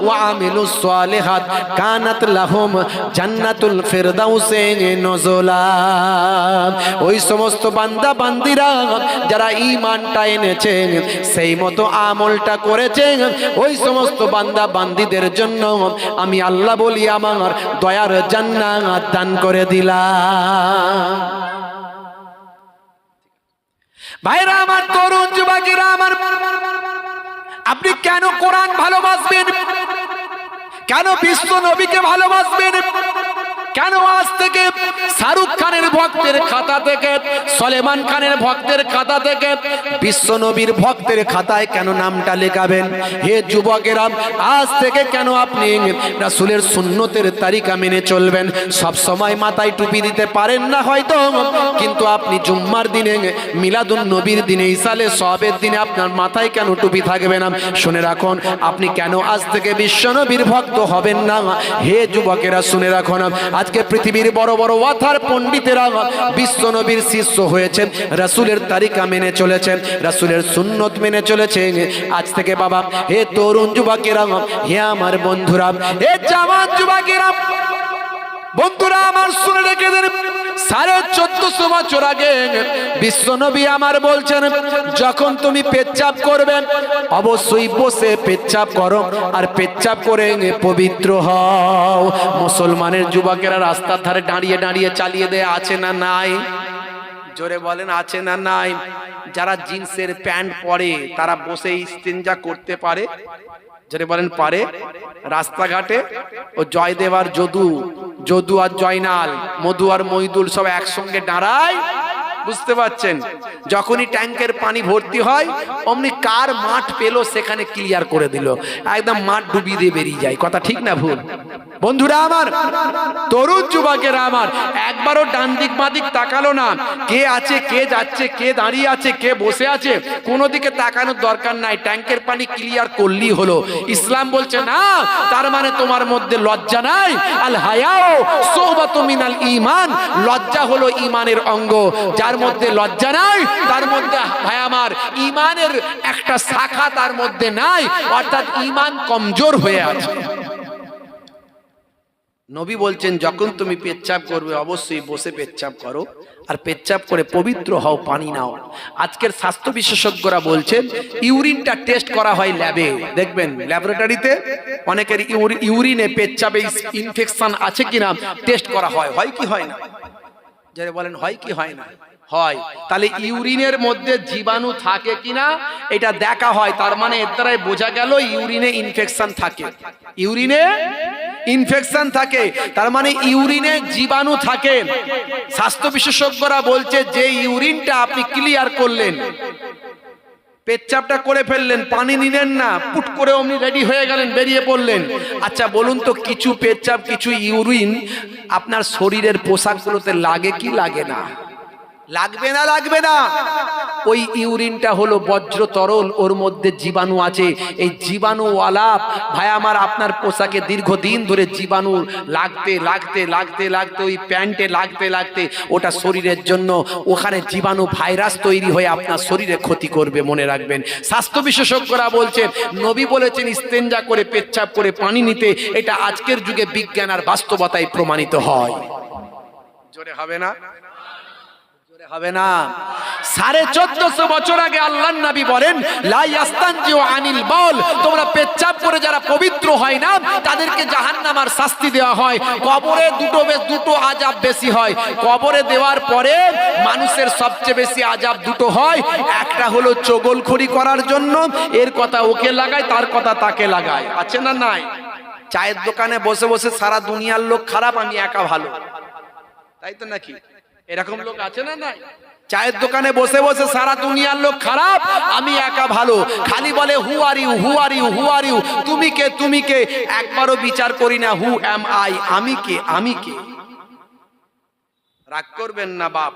ওয়া আমিলুস সালিহাত কানাত লাহুম জান্নাতুল ফিরদাউসে নুজুলা। ওই সমস্ত বান্দা বান্দিরা যারা ঈমানটা এনেছে সেই মতো আমলটা করেছে ওই সমস্ত বান্দা বান্দিদের জন্য আমি আল্লাহ বলি আমার দয়ার জান্নাত দান করে দিলাম। ভাইরা আমার, তরুণ যুবকেরা আমার, আপনি কেন কোরআন ভালোবাসবেন? কেন বিশ্ব নবীকে ভালোবাসবেন? কেন আজ থেকে শাহরুখ খানের ভক্তের খাতা থেকে, সলেমান খানের ভক্তের খাতা থেকে বিশ্ব নবীর ভক্তের খাতায় কেন নামটা লেখাবেন? হে যুবকেরা, আজ থেকে কেন আপনি রাসূলের সুন্নতের তারিকা মেনে চলবেন? সব সময় মাথায় টুপি দিতে পারেন না হয়তো, কিন্তু আপনি জুম্মার দিনে, মিলাদুন নবীর দিনে, ইসালে সবের দিনে আপনার মাথায় কেন টুপি থাকবে না? শুনে রাখুন, আপনি কেন আজ থেকে বিশ্ব নবীর ভক্ত হবেন না? হে যুবকেরা শুনে রাখুন, আজকে পৃথিবীর বড় বড় ওয়াথার পণ্ডিতেরা বিশ্ব নবীর শিষ্য হয়েছে, রাসূলের তারিকা মেনে চলেছে, রাসূলের সুন্নত মেনে চলেছে। আজ থেকে বাবা, হে তরুণ যুবকেরা, হে আমার বন্ধুরা, হে জওয়ান যুবকেরা, বন্ধুরা আমার শুনে রেখে দেন, 1450 বছর আগে বিশ্ব নবী আমার বলছেন, যখন তুমি পেচ্ছাপ করবে অবশ্যই বসে পেচ্ছাপ করো আর পেচ্ছাপ করে পবিত্র হও। মুসলমানের যুবকেরা রাস্তার ধারে দাঁড়িয়ে দাঁড়িয়ে চালিয়ে দেয়, আছে না নাই? জোরে বলেন, আছে না নাই? যারা জিন্সের প্যান্ট পরে তারা বসে ইস্তেঞ্জা করতে পারে? জোরে বলেন, পারে? রাস্তাঘাটে ও জয়দেব আর যদু আর জয়নাল, মধু আর মইদুল সব একসঙ্গে দাঁড়ায়, বুঝতে পারছেন? যখনই ট্যাঙ্কের পানি ভর্তি হয় অমনি কার মাঠ পেলো সেখানে ক্লিয়ার করে দিল, একদম মাঠ ডুবিয়ে দিয়ে বেরিয়ে যায়। কথা ঠিক না ভুল? বন্ধুরা আমার, তরুণ যুবকেরা আমার, একবারও ডান দিক বাঁ দিক তাকালো না, কে আছে, কে যাচ্ছে, কে দাঁড়িয়ে আছে, কে বসে আছে, কোনো দিকে তাকানোর দরকার নাই, ট্যাঙ্কের পানি ক্লিয়ার করলেই হলো। ইসলাম বলছে না, তার মানে তোমার মধ্যে লজ্জা নাই। আল হায়াও সোহবাতু মিনাল ঈমান, লজ্জা হলো ঈমানের অঙ্গ। যার মধ্যে লজ্জা নাই তার মধ্যে, ভাই আমার, ঈমানের একটা শাখা তার মধ্যে নাই, অর্থাৎ ঈমান কমজোর হয়ে আছে। নবী বলছেন, যখন তুমি পেচ্ছাপ করবে অবশ্যই বসে পেচ্ছাপ করো আর পেচ্ছাপ করে পবিত্র হও, পানি নাও। আজকের স্বাস্থ্য বিশেষজ্ঞরা বলছেন, ইউরিনটা টেস্ট করা হয় ল্যাবে, দেখবেন ল্যাবরেটরিতে অনেকের ইউরিনে পেচ্ছাপে ইনফেকশন আছে কিনা টেস্ট করা হয়। হয় কি হয় না? যারা বলেন হয় কি হয় না? হয়। তাহলে ইউরিনের মধ্যে জীবাণু থাকে কিনা এটা দেখা হয়। তার মানে এর দ্বারাই বোঝা গেল ইউরিনে ইনফেকশন থাকে, ইউরিনে ইনফেকশন থাকে, তার মানে ইউরিনে জীবাণু থাকে। স্বাস্থ্য বিশেষজ্ঞরা বলছে, যে ইউরিনটা আপনি ক্লিয়ার করলেন, পেচ্ছাপটা করে ফেললেন, পানি নিলেন না, পুট করে অমনি রেডি হয়ে গেলেন, বেরিয়ে পড়লেন। আচ্ছা বলুন তো, কিছু পেচ্ছাপ কিছু ইউরিন আপনার শরীরের পোশাকগুলোতে লাগে কি লাগে না? লাগবে না? লাগবে না? ওই ইউরিনটা হলো বজ্র তরল, ওর মধ্যে জীবাণু আছে। এই জীবাণুওয়ালা ভাই আমার, আপনার পোশাকে দীর্ঘদিন ধরে জীবাণু লাগতে লাগতে লাগতে লাগতে, ওই প্যান্টে লাগতে লাগতে, ওটা শরীরের জন্য ওখানে জীবাণু ভাইরাস তৈরি হয়ে আপনার শরীরে ক্ষতি করবে, মনে রাখবেন। স্বাস্থ্য বিশেষজ্ঞরা বলছেন, নবী বলেছেন ইস্তেঞ্জা করে পেচ্ছাপ করে পানি নিতে, এটা আজকের যুগে বিজ্ঞান আর বাস্তবতায় প্রমাণিত হয়। জোরে হবে না? হবে না? 1450 বছর আগে আল্লাহর নবী বলেন, লা ইয়াস্তানজিউ আনিল বাউল, তোমরা পেচ্ছাপ করে যারা পবিত্র হয় না তাদেরকে জাহান্নামের শাস্তি দেওয়া হয়। কবরে দুটো আযাব বেশি হয়। কবরে দেওয়ার পরে মানুষের সবচেয়ে বেশি আযাব দুটো হয়। একটা হলো চগলখড়ি করার জন্য, এর কথা ওকে লাগায়, তার কথা তাকে লাগায়, আছে না নাই? চায়ের দোকানে বসে বসে সারা দুনিয়ার লোক খারাপ, আমি একা ভালো, তাই তো নাকি? এরকম লোক আছে না নাই? চায়ের দোকানে বসে বসে সারা দুনিয়ার লোক খারাপ, আমি একা ভালো, খালি বলে who are you, who are you, who are you, তুমি কে, তুমি কে, একবারও বিচার করি না হু এম আই, আমি কে, আমি কে। রাগ করবেন না বাপ,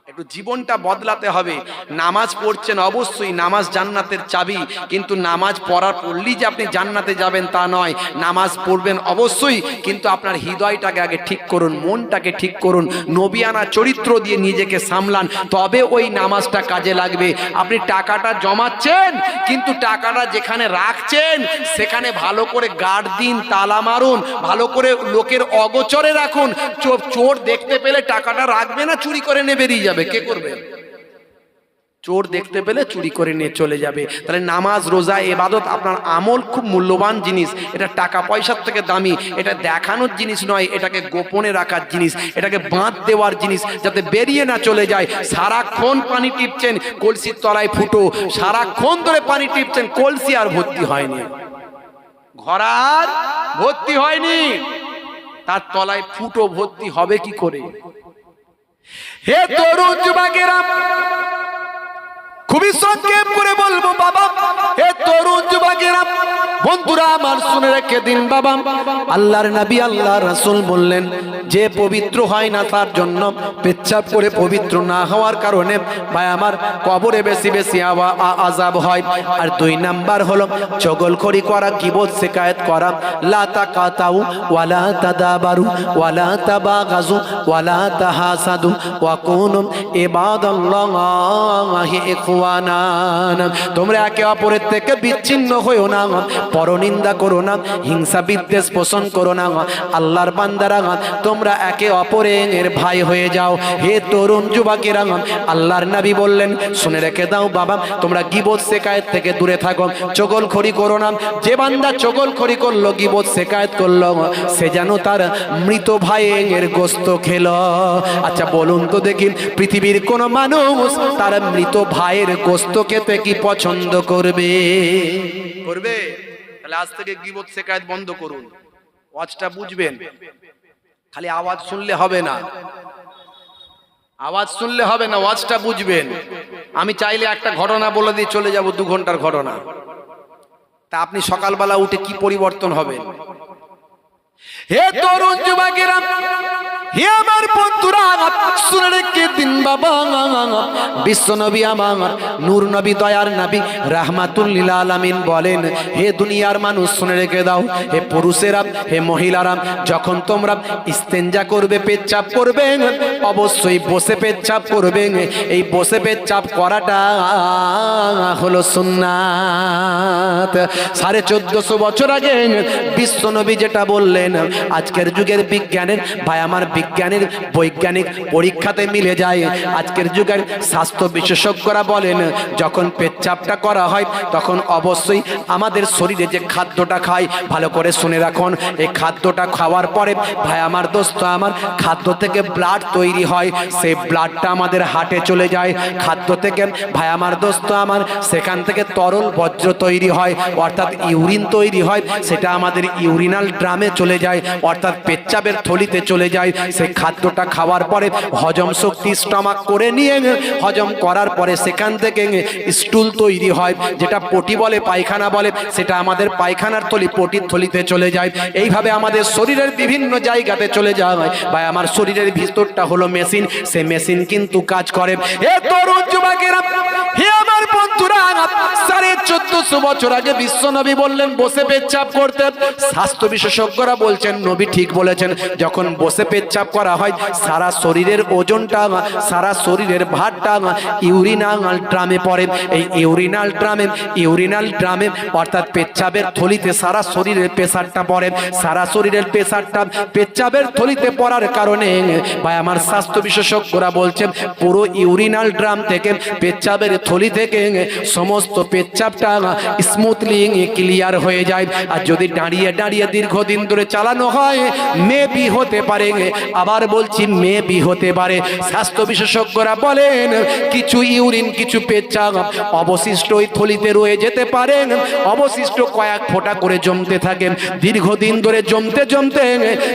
একটু জীবনটা বদলাতে হবে। নামাজ পড়ছেন অবশ্যই, নামাজ জান্নাতের চাবি, কিন্তু নামাজ পড়লেই যে আপনি জান্নাতে যাবেন তা নয়। নামাজ পড়বেন অবশ্যই, কিন্তু আপনার হৃদয়টাকে আগে ঠিক করুন, মনটাকে ঠিক করুন, নবিয়ানা চরিত্র দিয়ে নিজেকে সামলান, তবে ওই নামাজটা কাজে লাগবে। আপনি টাকাটা জমাচ্ছেন, কিন্তু টাকাটা যেখানে রাখছেন সেখানে ভালো করে গার্ড দিন, তালা মারুন, ভালো করে লোকের অগোচরে রাখুন। চোর দেখতে পেলে টাকাটা রাখবে না, চুরি করে নিয়ে বেরিয়ে যাবে। কে করবে? চোর দেখতে পেলে চুরি করে নিয়ে চলে যাবে। তাহলে নামাজ, রোজা, ইবাদত, আপনার আমল খুব মূল্যবান জিনিস। এটা টাকা পয়সার থেকে দামি। এটা দেখানোর জিনিস নয়, এটাকে গোপনে রাখার জিনিস, এটাকে বাঁধ দেওয়ার জিনিস, যাতে বেরিয়ে না চলে যায়। সারাক্ষণ পানি টিপছেন, কলসির তলায় ফুটো, সারাক্ষণ ধরে পানি টিপছেন, কলসি আর ভর্তি হয়নি, ঘরা আর ভর্তি হয়নি, তার তলায় ফুটো ভর্তি হবে কি করে? হে তরুণ যুবকেরা, খুবই সংক্ষেপ করে বলবো বাবা, হে তরুণ যুবকেরা, বন্ধুরা আমার শুনে রেখে দিন বাবা, আল্লাহর নবী আল্লাহর রাসূল বললেন, যে পবিত্র হয় না তার জন্য পেচ্ছাপ করে পবিত্র না হওয়ার কারণে ভাই আমার কবরে বেশি বেশি আযাব হয়। আর 2 নাম্বার হলো চগলখড়ি করা, গীবত শিকায়েত করা। লা তাকাতাউ ওয়ালা তাদাবারু ওয়ালা তাবাগাজু ওয়ালা তাহাসাদু ওয়া কুনু ইবাদাল্লাহি ইখওয়ানান। তোমরা একে অপরের থেকে বিচ্ছিন্ন হইও না, পরনিন্দা করো না, হিংসা বিদ্বেষ পোষণ করো না। আল্লাহর বান্দারা, তোমরা একে অপরের ভাই হয়ে যাও। হে তরুণ যুবকেরা, আল্লাহর নবী বললেন, শুনে রেখে দাও বাবা, তোমরা গীবত শিকায়েত থেকে দূরে থাকো, চগলখড়ি করো না। যে বান্দা চগলখড়ি করলো, গীবত শিকায়েত করলো, সে যেন তার মৃত ভাইয়ের গোশত খেলো। আচ্ছা বলুন তো দেখি, পৃথিবীর কোন মানুষ তার মৃত ভাইয়ের গোশত খেতে কি পছন্দ করবে? করবে? তাহলে আজ থেকে গীবত শিকায়েত বন্ধ করুন। ওয়াজটা বুঝবেন, খালি আওয়াজ শুনলে হবে না, আওয়াজ শুনলে হবে না, ওয়াজটা বুঝবেন। আমি চাইলে একটা ঘটনা বলে দিয়ে চলে যাব, 2 ঘন্টার ঘটনা, তা আপনি সকালবেলা উঠে কি পরিবর্তন হবেন? হে তরুণ যুবকেরা, হে আমার বন্ধুরা, শুনে রেখে দিন বাবা, বিশ্ব নবী আমার নূর নবী, দয়ার নবী, রাহমাতুল লিল আলামিন বলেন, হে দুনিয়ার মানুষ শুনে রেখে দাও, হে পুরুষেরা, হে মহিলারা, যখন তোমরা ইস্তেঞ্জা করবে, পেচ্ছাপ করবে, অবশ্যই বসে পেচ্ছাপ করবে। এই বসে পেচ্ছাপ করাটা হলো সুন্নাত। 1450 বছর আগে বিশ্ব নবী যেটা বললেন, আজকের যুগের বিজ্ঞানের ভাই আমার, বিজ্ঞানের বৈজ্ঞানিক পরীক্ষাতে মিলে যায়। আজকের যুগের স্বাস্থ্য বিশেষজ্ঞরা বলেন, যখন পেচ্ছাপটা করা হয় তখন অবশ্যই আমাদের শরীরে যে খাদ্যটা খাই, ভালো করে শুনে রাখুন, এই খাদ্যটা খাওয়ার পরে ভাই আমার, দোস্ত আমার, খাদ্য থেকে ব্লাড তৈরি হয়, সেই ব্লাডটা আমাদের হার্টে চলে যায়। খাদ্য থেকে ভাই আমার, দোস্ত আমার, সেখান থেকে তরল বজ্র তৈরি হয়, অর্থাৎ ইউরিন তৈরি হয়, সেটা আমাদের ইউরিনাল ড্রামে চলে যায়, অর্থাৎ পেচ্ছাপের থলিতে চলে যায়। সেই খাদ্যটা খাওয়ার পরে হজম শক্তি স্টমাক করে নিয়ে, হজম করার পরে সেখান থেকে স্টুল তৈরি হয়, যেটা পটি বলে, পায়খানা বলে, সেটা আমাদের পায়খানার থলি, পটির থলিতে চলে যায়। এইভাবে আমাদের শরীরের বিভিন্ন জায়গাতে চলে যায়। ভাই আমার, শরীরের ভিতরটা হলো মেশিন, সেই মেশিন কিন্তু কাজ করে। এ তরুণ যুবকেরা, হে আমার বন্ধুরা, 1450 বছর আগে বিশ্ব নবী বললেন বসে পেচ্ছাপ করতে। স্বাস্থ্য বিশেষজ্ঞরা বলছেন নবী ঠিক বলেছেন, যখন বসে পেচ্ছাপ করা হয় সারা শরীরের ওজনটা, সারা শরীরের ভারটা ইউরিনাল ড্রামে পড়ে। এই ইউরিনাল ড্রামে অর্থাৎ পেচ্ছাপের থলিতে সারা শরীরের প্রেসারটা পড়ে। সারা শরীরের প্রেসারটা পেচ্ছাপের থলিতে পড়ার কারণে ভাই আমার, স্বাস্থ্য বিশেষজ্ঞরা বলছেন পুরো ইউরিনাল ড্রাম থেকে, পেচ্ছাপের থলি থেকে সমস্ত পেচ্ছাপটা স্মুথলি ক্লিয়ার হয়ে যায়। আর যদি দাঁড়িয়ে দাঁড়িয়ে দীর্ঘদিন ধরে চালানো হয়, মেবি হতে পারে, আবার বলছি মেবি হতে পারে। স্বাস্থ্য বিশেষজ্ঞরা বলেন কিছু ইউরিন, কিছু পেচ্ছাপ অবশিষ্ট ওই থলিতে রয়ে যেতে পারে, অবশিষ্ট কয়েক ফোঁটা করে জমতে থাকে। দীর্ঘদিন ধরে জমতে জমতে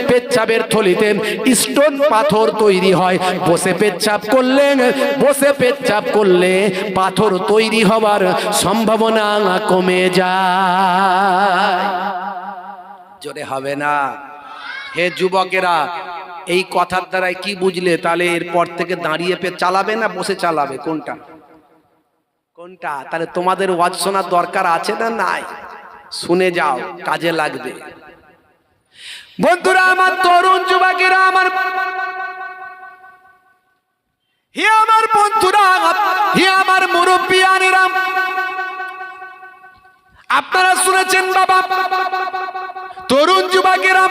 পেচ্ছাপের থলিতে স্টোন পাথর তৈরি হয়। বসে পেচ্ছাপ করলে পাথর তৈরি হবার সম্ভাবনা কমে যায়। জোরে হবে না? হে যুবকেরা, এই কথার দ্বারাই কি বুঝলে? তাহলে এরপর থেকে দাঁড়িয়ে চালাবে না বসে চালাবে? কোনটা কোনটা? তাহলে তোমাদের ওয়াজ শোনার দরকার আছে না নাই? শুনে যাও, কাজে লাগবে। বন্ধুরা আমার, তরুণ যুবকেরা আমার, হে আমার বন্ধুরা, হে আমার মুরব্বিয়ানেরা, আপনারা শুনেছেন বাবা, তরুণ যুবকেরা,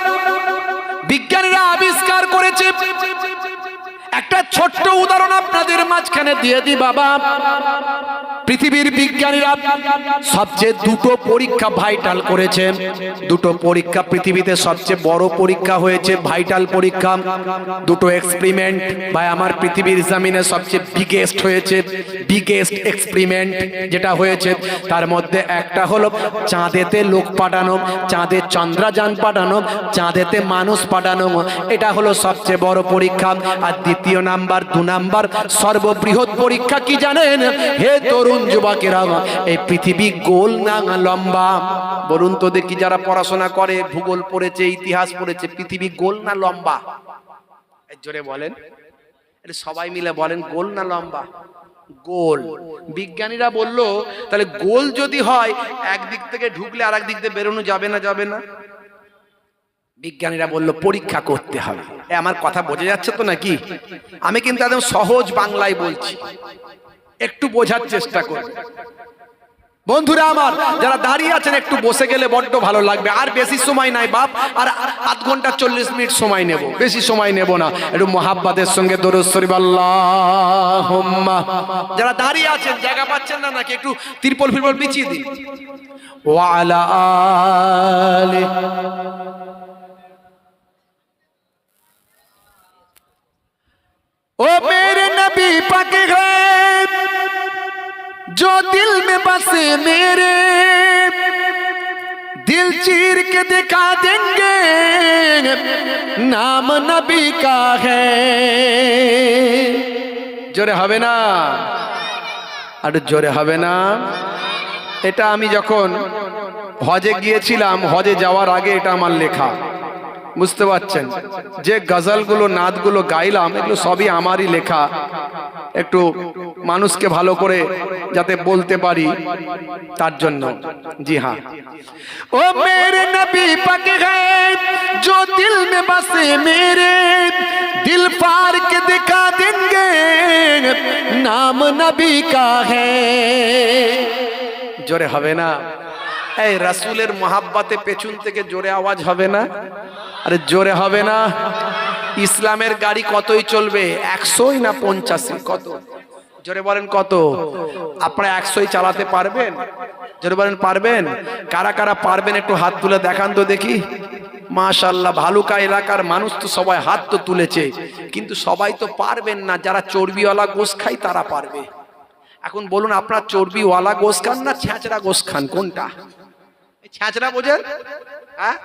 বিজ্ঞানীরা আবিষ্কার করেছে। একটা ছোট্ট উদাহরণ আপনাদের মাঝখানে দিয়ে দিই বাবা। পৃথিবীর বিজ্ঞানীরা সবচেয়ে দুটো পরীক্ষা ভাইটাল করেছে। দুটো পরীক্ষা পৃথিবীতে সবচেয়ে বড় পরীক্ষা হয়েছে, ভাইটাল পরীক্ষা। দুটো এক্সপেরিমেন্ট ভাই আমার পৃথিবীর জমিনে সবচেয়ে বিগেস্ট হয়েছে। বিগেস্ট এক্সপেরিমেন্ট যেটা হয়েছে তার মধ্যে একটা হলো চাঁদেতে লোক পাঠানো, চাঁদে চন্দ্রযান পাঠানো, চাঁদেতে মানুষ পাঠানো। এটা হলো সবচেয়ে বড় পরীক্ষা। আর দ্বিতীয় নাম্বার, 2 নাম্বার সর্ববৃহৎ পরীক্ষা কি জানেন? হে তরুণ যুবকেরা, এই পৃথিবী গোল না লম্বা? বলুন তো দেখি, যারা পড়াশোনা করে, ভূগোল পড়েছে, ইতিহাস পড়েছে, পৃথিবী গোল না লম্বা? জোরে বলেন, এটা সবাই মিলে বলেন, গোল না লম্বা? গোল। বিজ্ঞানীরা বলল তাহলে গোল যদি হয় একদিক থেকে ঢুকলে আর এক দিক দিয়ে বেরোনো যাবে না? যাবে না। বিজ্ঞানীরা বলল পরীক্ষা করতে হবে। আমার কথা বোঝা যাচ্ছে তো নাকি? আমি কিন্তু একদম সহজ বাংলায় বলছি, একটু বোঝার চেষ্টা করুন। বন্ধুরা আমার, যারা দাঁড়িয়ে আছেন একটু বসে গেলে বড্ড ভালো লাগবে। আর বেশি সময় নাই বাপ, আর আধ ঘন্টা 40 মিনিট সময় নেব, বেশি সময় নেব না। একটু মোহাব্বতের সঙ্গে দরুদ শরীফ আল্লাহুম্মা। যারা দাঁড়িয়ে আছেন জায়গা পাচ্ছেন না নাকি? একটু তিরপল ফিরপল বিছিয়ে দিন। ওয়া আলা আলি। ओ मेरे नबी पाक है जो दिल में बसे मेरे, दिल चीर के दिखा देंगे नाम नबी का है। জোরে হবে না? আর জোরে হবে না? এটা আমি যখন হজে গিয়েছিলাম, হজে যাওয়ার আগে এটা আমার লেখা, বুঝতে পারছেন? যে গজলগুলো নাদগুলো গাইলাম এগুলো সবই আমারই লেখা, একটু মানুষকে ভালো করে যাতে বলতে পারি তার জন্য। জি হ্যাঁ। ও মেরে নবী পাক হ্যায় जो दिल में बसे मेरे, दिल फाड़ के दिखा देंगे नाम नबी का है। জোরে হবে না? এই রাসূলের মোহাব্বতে পেছন থেকে জোরে আওয়াজ হবে না? আরে জোরে হবে না? ইসলামের গাড়ি কতই চলবে? 100 না 85? কত? জোরে বলেন কত? আপনারা 100 চালাতে পারবেন? জোরে বলেন পারবেন? কারা কারা পারবেন একটু হাত তুলে দেখান তো দেখি। মাশাআল্লাহ, ভালুকা এলাকার মানুষ তো সবাই হাত তো তুলেছে, কিন্তু সবাই তো পারবেন না। যারা চর্বিওয়ালা গোশ খায় তারা পারবে। এখন বলুন, আপনার চর্বিওয়ালা গোশ খান না ছ্যাঁচড়া গোশ খান? কোনটা? ছ্যাঁচড়া বোঝেন? হ্যাঁ,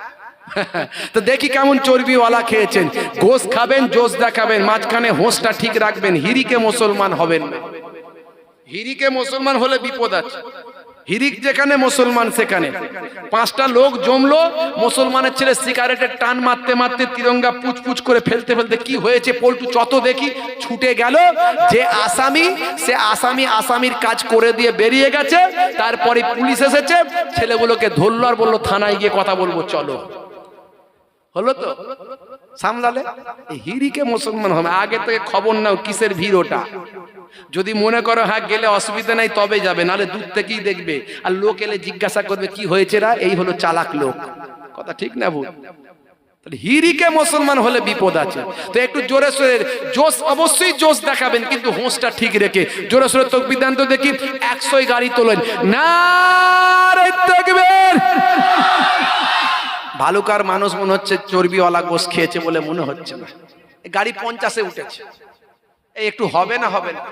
তো দেখি কেমন চর্বিওয়ালা খেয়েছেন। গোশ খাবেন, জোশ দেখাবেন, মাঝখানে হোঁশটা ঠিক রাখবেন। হিরিকে মুসলমান হবেন না। হিরিকে মুসলমান হলে বিপদ আছে। হিরিক যেখানে মুসলমান সেখানে। 5টা লোক জমলো, মুসলমানের ছেলে সিগারেটের টান মারতে মারতে তিরঙ্গা পুচপুচ করে ফেলতে ফেলতে কি হয়েছে পল্টু চত দেখি ছুটে গেল। যে আসামি সে আসামির কাজ করে দিয়ে বেরিয়ে গেছে। তারপরে পুলিশ এসেছে, ছেলেগুলোকে ধরলো আর বললো থানায় গিয়ে কথা বলবো, চলো। হলো তো? সামলালে। হিরিকে মুসলমান হবে। আগে থেকে খবর নাও কিসের ভিড় ওটা। যদি মনে করো হ্যাঁ গেলে অসুবিধা নাই তবে যাবে, নাহলে দূর থেকেই দেখবে। আর লোক এলে জিজ্ঞাসা করবে কি হয়েছে রা, এই হলো চালাক লোক। কথা ঠিক না ভুল? হিরিকে মুসলমান হলে বিপদ আছে। তো একটু জোরে সোরে জোশ, অবশ্যই জোশ দেখাবেন, কিন্তু হোঁশটা ঠিক রেখে জোরে সোরে তাকবীর দেন তো দেখি। 100 গাড়ি তোলেন, নারে তাকবীর। ভালুকার মানুষ মনে হচ্ছে চর্বিওয়ালা গোশ খেয়েছে বলে মনে হচ্ছে না। গাড়ি 50-এ উঠেছে। এই একটু হবে না? হবে না?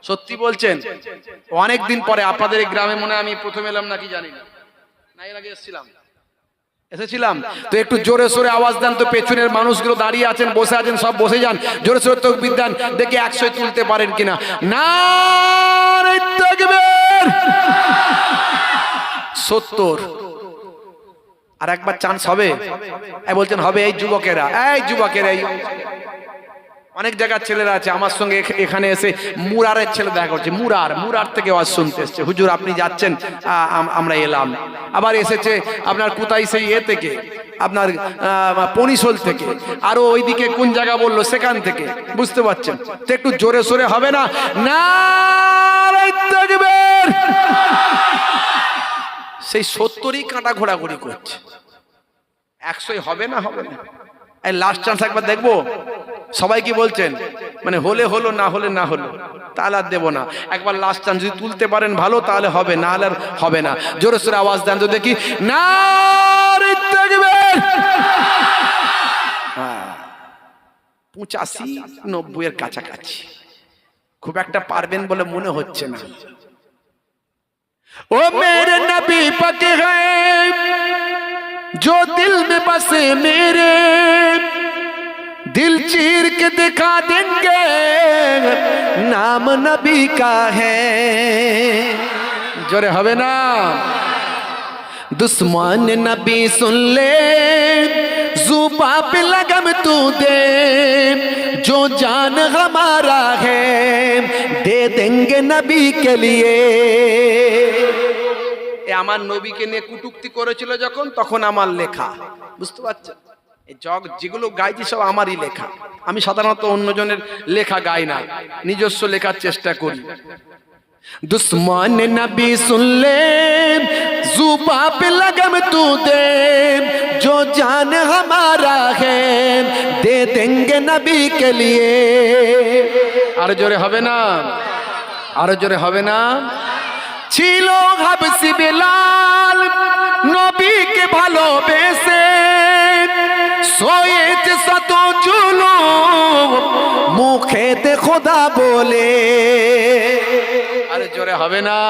সত্যি বলছেন? অনেকদিন পরে আপনাদের এই গ্রামে মনে আমি প্রথম এলাম নাকি জানি না, না এর আগে এসেছিলাম। তো একটু জোরে সোরে আওয়াজ দেন তো। পেছনের মানুষগুলো দাঁড়িয়ে আছেন, বসে আছেন, সব বসে যান। জোরে সোরে তাকবীর দেন দেখি 100 তুলতে পারেন কিনা। নারে তাকবীর। 70। আর একবার চান্স হবে? বলছেন হবে। এই যুবকেরা এই অনেক জায়গার ছেলেরা আছে আমার সঙ্গে এখানে এসে মুরারের ছেলে দেখা করছে, মুরার থেকে ওয়াজ শুনতে এসছে, হুজুর আপনি যাচ্ছেন, আমরা এলাম। আবার এসেছে আপনার কোথায় সেই থেকে আপনার পনিশোল থেকে, আরো ওইদিকে কোন জায়গা বললো সেখান থেকে, বুঝতে পারছেন তো? একটু জোরে সোরে হবে না? নারে তাকবীর! সেই 70ই কাঁটা ঘোরাঘুরি করছে, 100 হবে না? এই লাস্ট চান্স একবার দেখবো। সবাই কি বলছেন? মানে হলে হলো, না হলে না হলো, তাহলে আর দেবো না। একবার লাস্ট চান্স যদি তুলতে পারেন ভালো, তাহলে হবে, না হলে আর হবে না। জোরে সোরে আওয়াজ দেন তো দেখি, নারে তাকবীর! 85-90 এর কাছাকাছি, খুব একটা পারবেন বলে মনে হচ্ছে না। ओ मेरे नबी पके हैं जो दिल में बसे मेरे, दिल चीर के दिखा देंगे नाम नबी का है। जोरे हवे ना। दुश्मन नबी सुन ले, जुबा पे लगम तू दे, जो जान हमारा है दे देंगे नबी के लिए। আমার নবীকে নিয়ে কুটুক্তি করেছিল যখন, তখন আমার লেখা, বুঝতে পারছেন? এই যেগুলো গাইছি সব আমারই লেখা। আমি সাধারণত অন্যজনের লেখা গাই না, নিজস্ব লেখার চেষ্টা করি। दुश्मन नबी सुन ले, जुबा पे लगम तू दे, जो जान हमारा है दे देंगे नबी के लिए। আরো জোরে হবে না? আরো জোরে হবে না? ছিল হাবসি বেলাল নবীকে ভালোবেসে, সোয়েছে শত জুলুম মুখেতে খোদা বলে। আরে জোরে হবে না?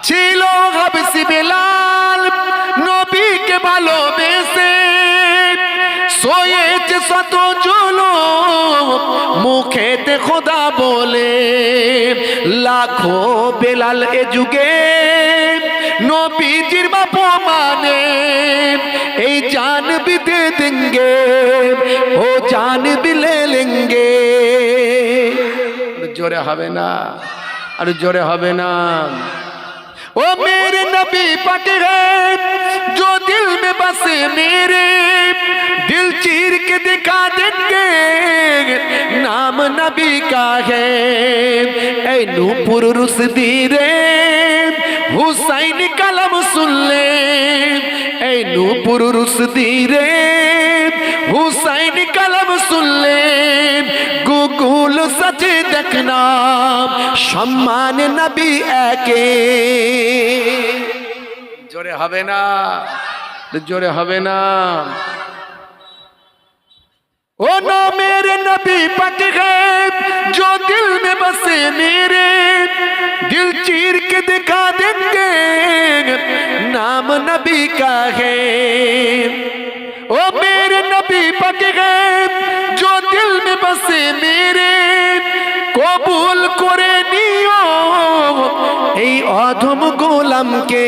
ছিল হাবসি বেলাল নবীকে ভালোবেসে, সোয়েছে শত জুলুম মুখেতে খোদা বলে। লাখো বেলাল এ যুগে নবীজির বাপ মানে, এই জান भी दे देंगे ও জান भी ले लेंगे। জোরে হবে না? আর জোরে হবে না? ओ मेरे नबी पके हैं जो दिल में बसे मेरे, दिल चीर के दिखा देंगे नाम नबी का है। ऐ नूपुर रुसदी रे हुसैन कलम सुन ले, ऐ नूपुर रुसदी रे हुसैन कलम सुन ले, गुगुल सच देखना सम्मान नबी एके। জোরে হবে না? জোরে হবে না? ओ ना मेरे नबी पके हैं जो दिल में बसे मेरे, दिल चीर के दिखा देंगे नाम नबी का है। ओ मेरे नबी पके हैं जो दिल में बसे मेरे, কবুল করে নিও এই অধম গোলামকে।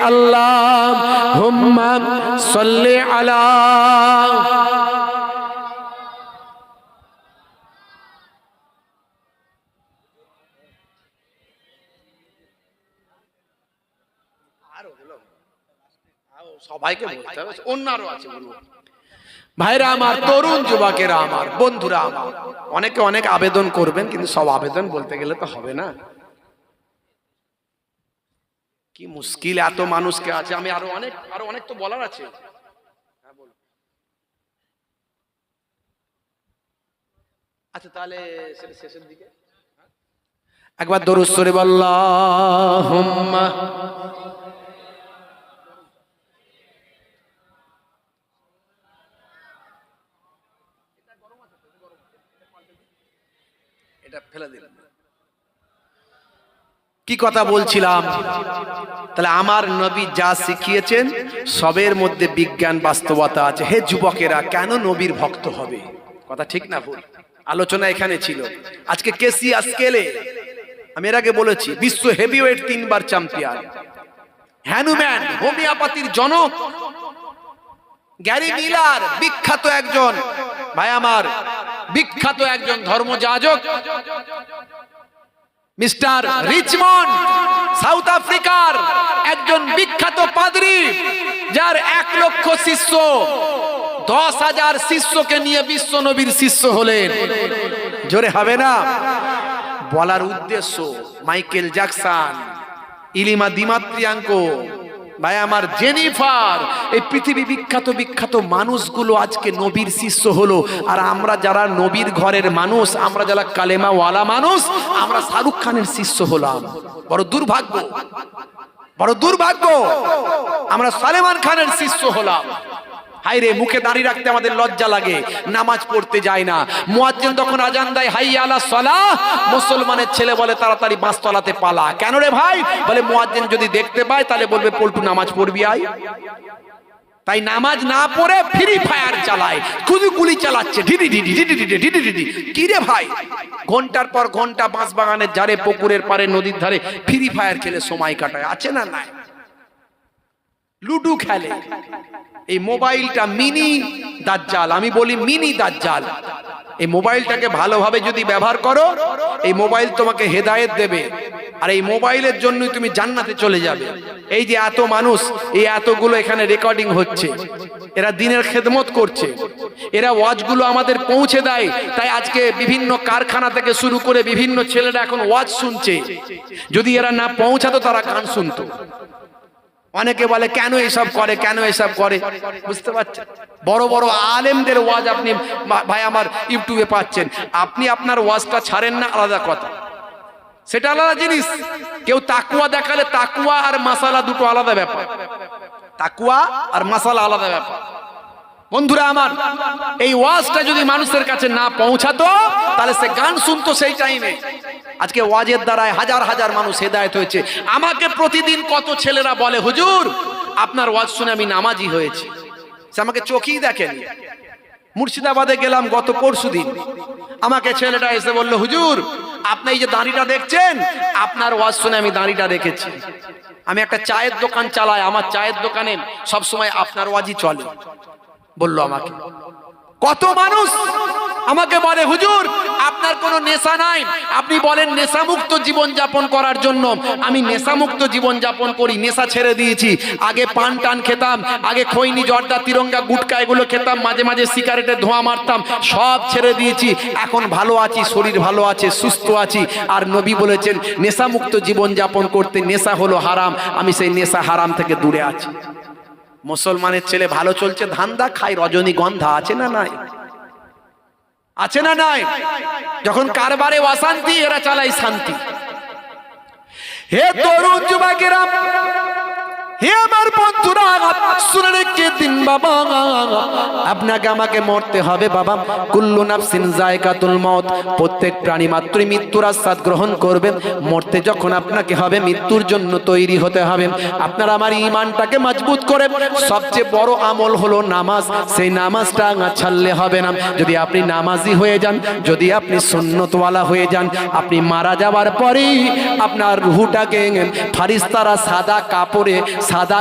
আল্লাহুম্মা সাল্লি আলা। সবাইকে বলতে হবে, অন্যরও আছে বলবো। ভাইরা আমার, তরুণ যুবকেরা আমার, বন্ধুরা আমার, অনেকে অনেক আবেদন করবেন, কিন্তু সব আবেদন বলতে গেলে তো হবে না। কি মুশকিল, এত মানুষকে আছে। আমি আরো অনেক তো বলার আছে। আচ্ছা তাহলে সেটা শেষের দিকে একবার দরুদ শরীফ আল্লাহুম্মা। কি কথা বলছিলাম? তাহলে আমার নবী যা শিখিয়েছেন সবের মধ্যে বিজ্ঞান বাস্তবতা আছে। হে যুবকেরা, কেন নবীর ভক্ত হবে? কথা ঠিক না ভুল? আলোচনা এখানে ছিল। আজকে কেসিয়া স্কেলে আমি এর আগে বলেছি, বিশ্ব হেভিওয়েট 3 বার চ্যাম্পিয়ন, হ্যানুম্যান, হোমিওপ্যাথির জনক গ্যারি মিলার, বিখ্যাত একজন ভাই আমার, বিখ্যাত একজন ধর্মযাজক মিস্টার রিচমন্ড, সাউথ আফ্রিকার একজন বিখ্যাত পাদ্রী, যার 1 লক্ষ শিষ্য, 10,000 শিষ্যকে নিয়ে বিশ্ব নবীর শিষ্য হলেন। জোরে হবে না? বলার উদ্দেশ্য, মাইকেল জ্যাকসন, ইলিমা দিমাত্রিয়াঙ্কো, ভাই আমার জেনিফার, এই পৃথিবী বিখ্যাত বিখ্যাত মানুষগুলো আজকে নবীর শিষ্য হলো। আর আমরা যারা নবীর ঘরের মানুষ, আমরা যারা কালেমাওয়ালা মানুষ, আমরা শাহরুখ খানের শিষ্য হলাম। বড় দুর্ভাগ্য, বড় দুর্ভাগ্য। আমরা সালমান খানের শিষ্য হলাম। হায়রে, মুখে দাঁড়িয়ে রাখতে আমাদের লজ্জা লাগে, নামাজ পড়তে যায় না। মুয়াজ্জিন তখন আজান দেয় হাইয়া আলাস সালাহ, মুসলমানের ছেলে বলে তাড়াতাড়ি বাঁশতলাতে পালা। কেন রে ভাই? বলে মুয়াজ্জিন যদি দেখতে পায় তাহলে বলবে পল্টু নামাজ পড়বি আয়। তাই নামাজ না পড়ে ফ্রি ফায়ার চালায়, শুধু গুলি চালাচ্ছে, ঢিডি ঢিডি ঢিডি ঢিডি ঢিডি ঢিডি। কি রে ভাই? ঘন্টার পর ঘন্টা বাঁশ বাগানের ধারে, পুকুরের পারে, নদীর ধারে ফ্রি ফায়ার খেলে সময় কাটায়, আছে না নাই? লুডু খেলে। এই মোবাইলটা মিনি দাজ্জাল, আমি বলি মিনি দাজ্জাল। এই মোবাইলটাকে ভালোভাবে যদি ব্যবহার করো, এই মোবাইল তোমাকে হেদায়েত দেবে, আর এই মোবাইলের জন্যই তুমি জান্নাতে চলে যাবে। এই যে এত মানুষ, এই এতগুলো এখানে রেকর্ডিং হচ্ছে, এরা দিনের খেদমত করছে, এরা ওয়াজগুলো আমাদের পৌঁছে দেয়। তাই আজকে বিভিন্ন কারখানা থেকে শুরু করে বিভিন্ন ছেলেরা এখন ওয়াজ শুনছে। যদি এরা না পৌঁছাতো তারা গান শুনতো। অনেকে বলে কেন এসব করে, কেন এসব করে, বুঝতে পারছেন? বড় বড় আলেমদের ওয়াজ আপনি ভাই আমার ইউটিউবে পাচ্ছেন। আপনি আপনার ওয়াজটা ছাড়েন না, আলাদা কথা, সেটা আলাদা জিনিস। কেউ তাকুয়া দেখালে, তাকুয়া আর মাসালা দুটো আলাদা ব্যাপার। তাকুয়া আর মাসালা আলাদা ব্যাপার। বন্ধুরা আমার, এই ওয়াজটা যদি মানুষের কাছে না পৌঁছাতো তাহলে সে গান শুনতো সেই টাইমে। আজকে ওয়াজের দ্বারায় হাজার হাজার মানুষ হেদায়েত হয়েছে। আমাকে প্রতিদিন কত ছেলেরা বলে, হুজুর আপনার ওয়াজ শুনে আমি নামাজি হয়েছি। সে আমাকে চোখেই দেখেন। মুর্শিদাবাদে গেলাম গত পরশুদিন, আমাকে ছেলেটা এসে বলল, হুজুর আপনি এই যে দাড়িটা দেখছেন, আপনার ওয়াজ শুনে আমি দাড়িটা রেখেছি। আমি একটা চায়ের দোকান চালাই, আমার চায়ের দোকানে সবসময় আপনার ওয়াজই চলে। বললো আমাকে, কত মানুষ আমাকে বলে, হুজুর আপনার কোনো নেশা নাই, আপনি বলেন নেশামুক্ত জীবন যাপন করার জন্য। আমি নেশামুক্ত জীবন যাপন করি, নেশা ছেড়ে দিয়েছি। আগে পান টান খেতাম, আগে খৈনি জর্দা তিরঙ্গা গুটকা এগুলো খেতাম, মাঝে মাঝে সিগারেটের ধোঁয়া মারতাম, সব ছেড়ে দিয়েছি। এখন ভালো আছি, শরীর ভালো আছে, সুস্থ আছি। আর নবী বলেছেন নেশামুক্ত জীবন যাপন করতে, নেশা হলো হারাম, আমি সেই নেশা হারাম থেকে দূরে আছি। মুসলমানের ছেলে ভালো চলছে, ধান্দা খায়, রজনীগন্ধা, আছে না নাই? আছে না নাই? যখন কারবারে অশান্তি, এরা চালায় শান্তি। হে তরুণ যুবকেরা, হে আমার বন্ধুরা, শুনে রেখে দিন বাবা, আপনাকে আমাকে মরতে হবে বাবা। কুল্লু নাফসিন যায়কাতুল মউত, প্রত্যেক প্রাণী মাত্রই মৃত্যুর আস্বাদ গ্রহণ করবে। মরতে যখন আপনাকে হবে, মৃত্যুর জন্য তৈরি হতে হবে। আপনার আমার ঈমানটাকে মজবুত করে, সবচেয়ে বড় আমল হলো নামাজ। সেই নামাজটা ছাড়লে হবে না। যদি আপনি নামাজি হয়ে যান, যদি আপনি সুন্নতওয়ালা হয়ে যান, আপনি মারা যাওয়ার পরেই আপনার রূহটাকে ফারিস্তারা সাদা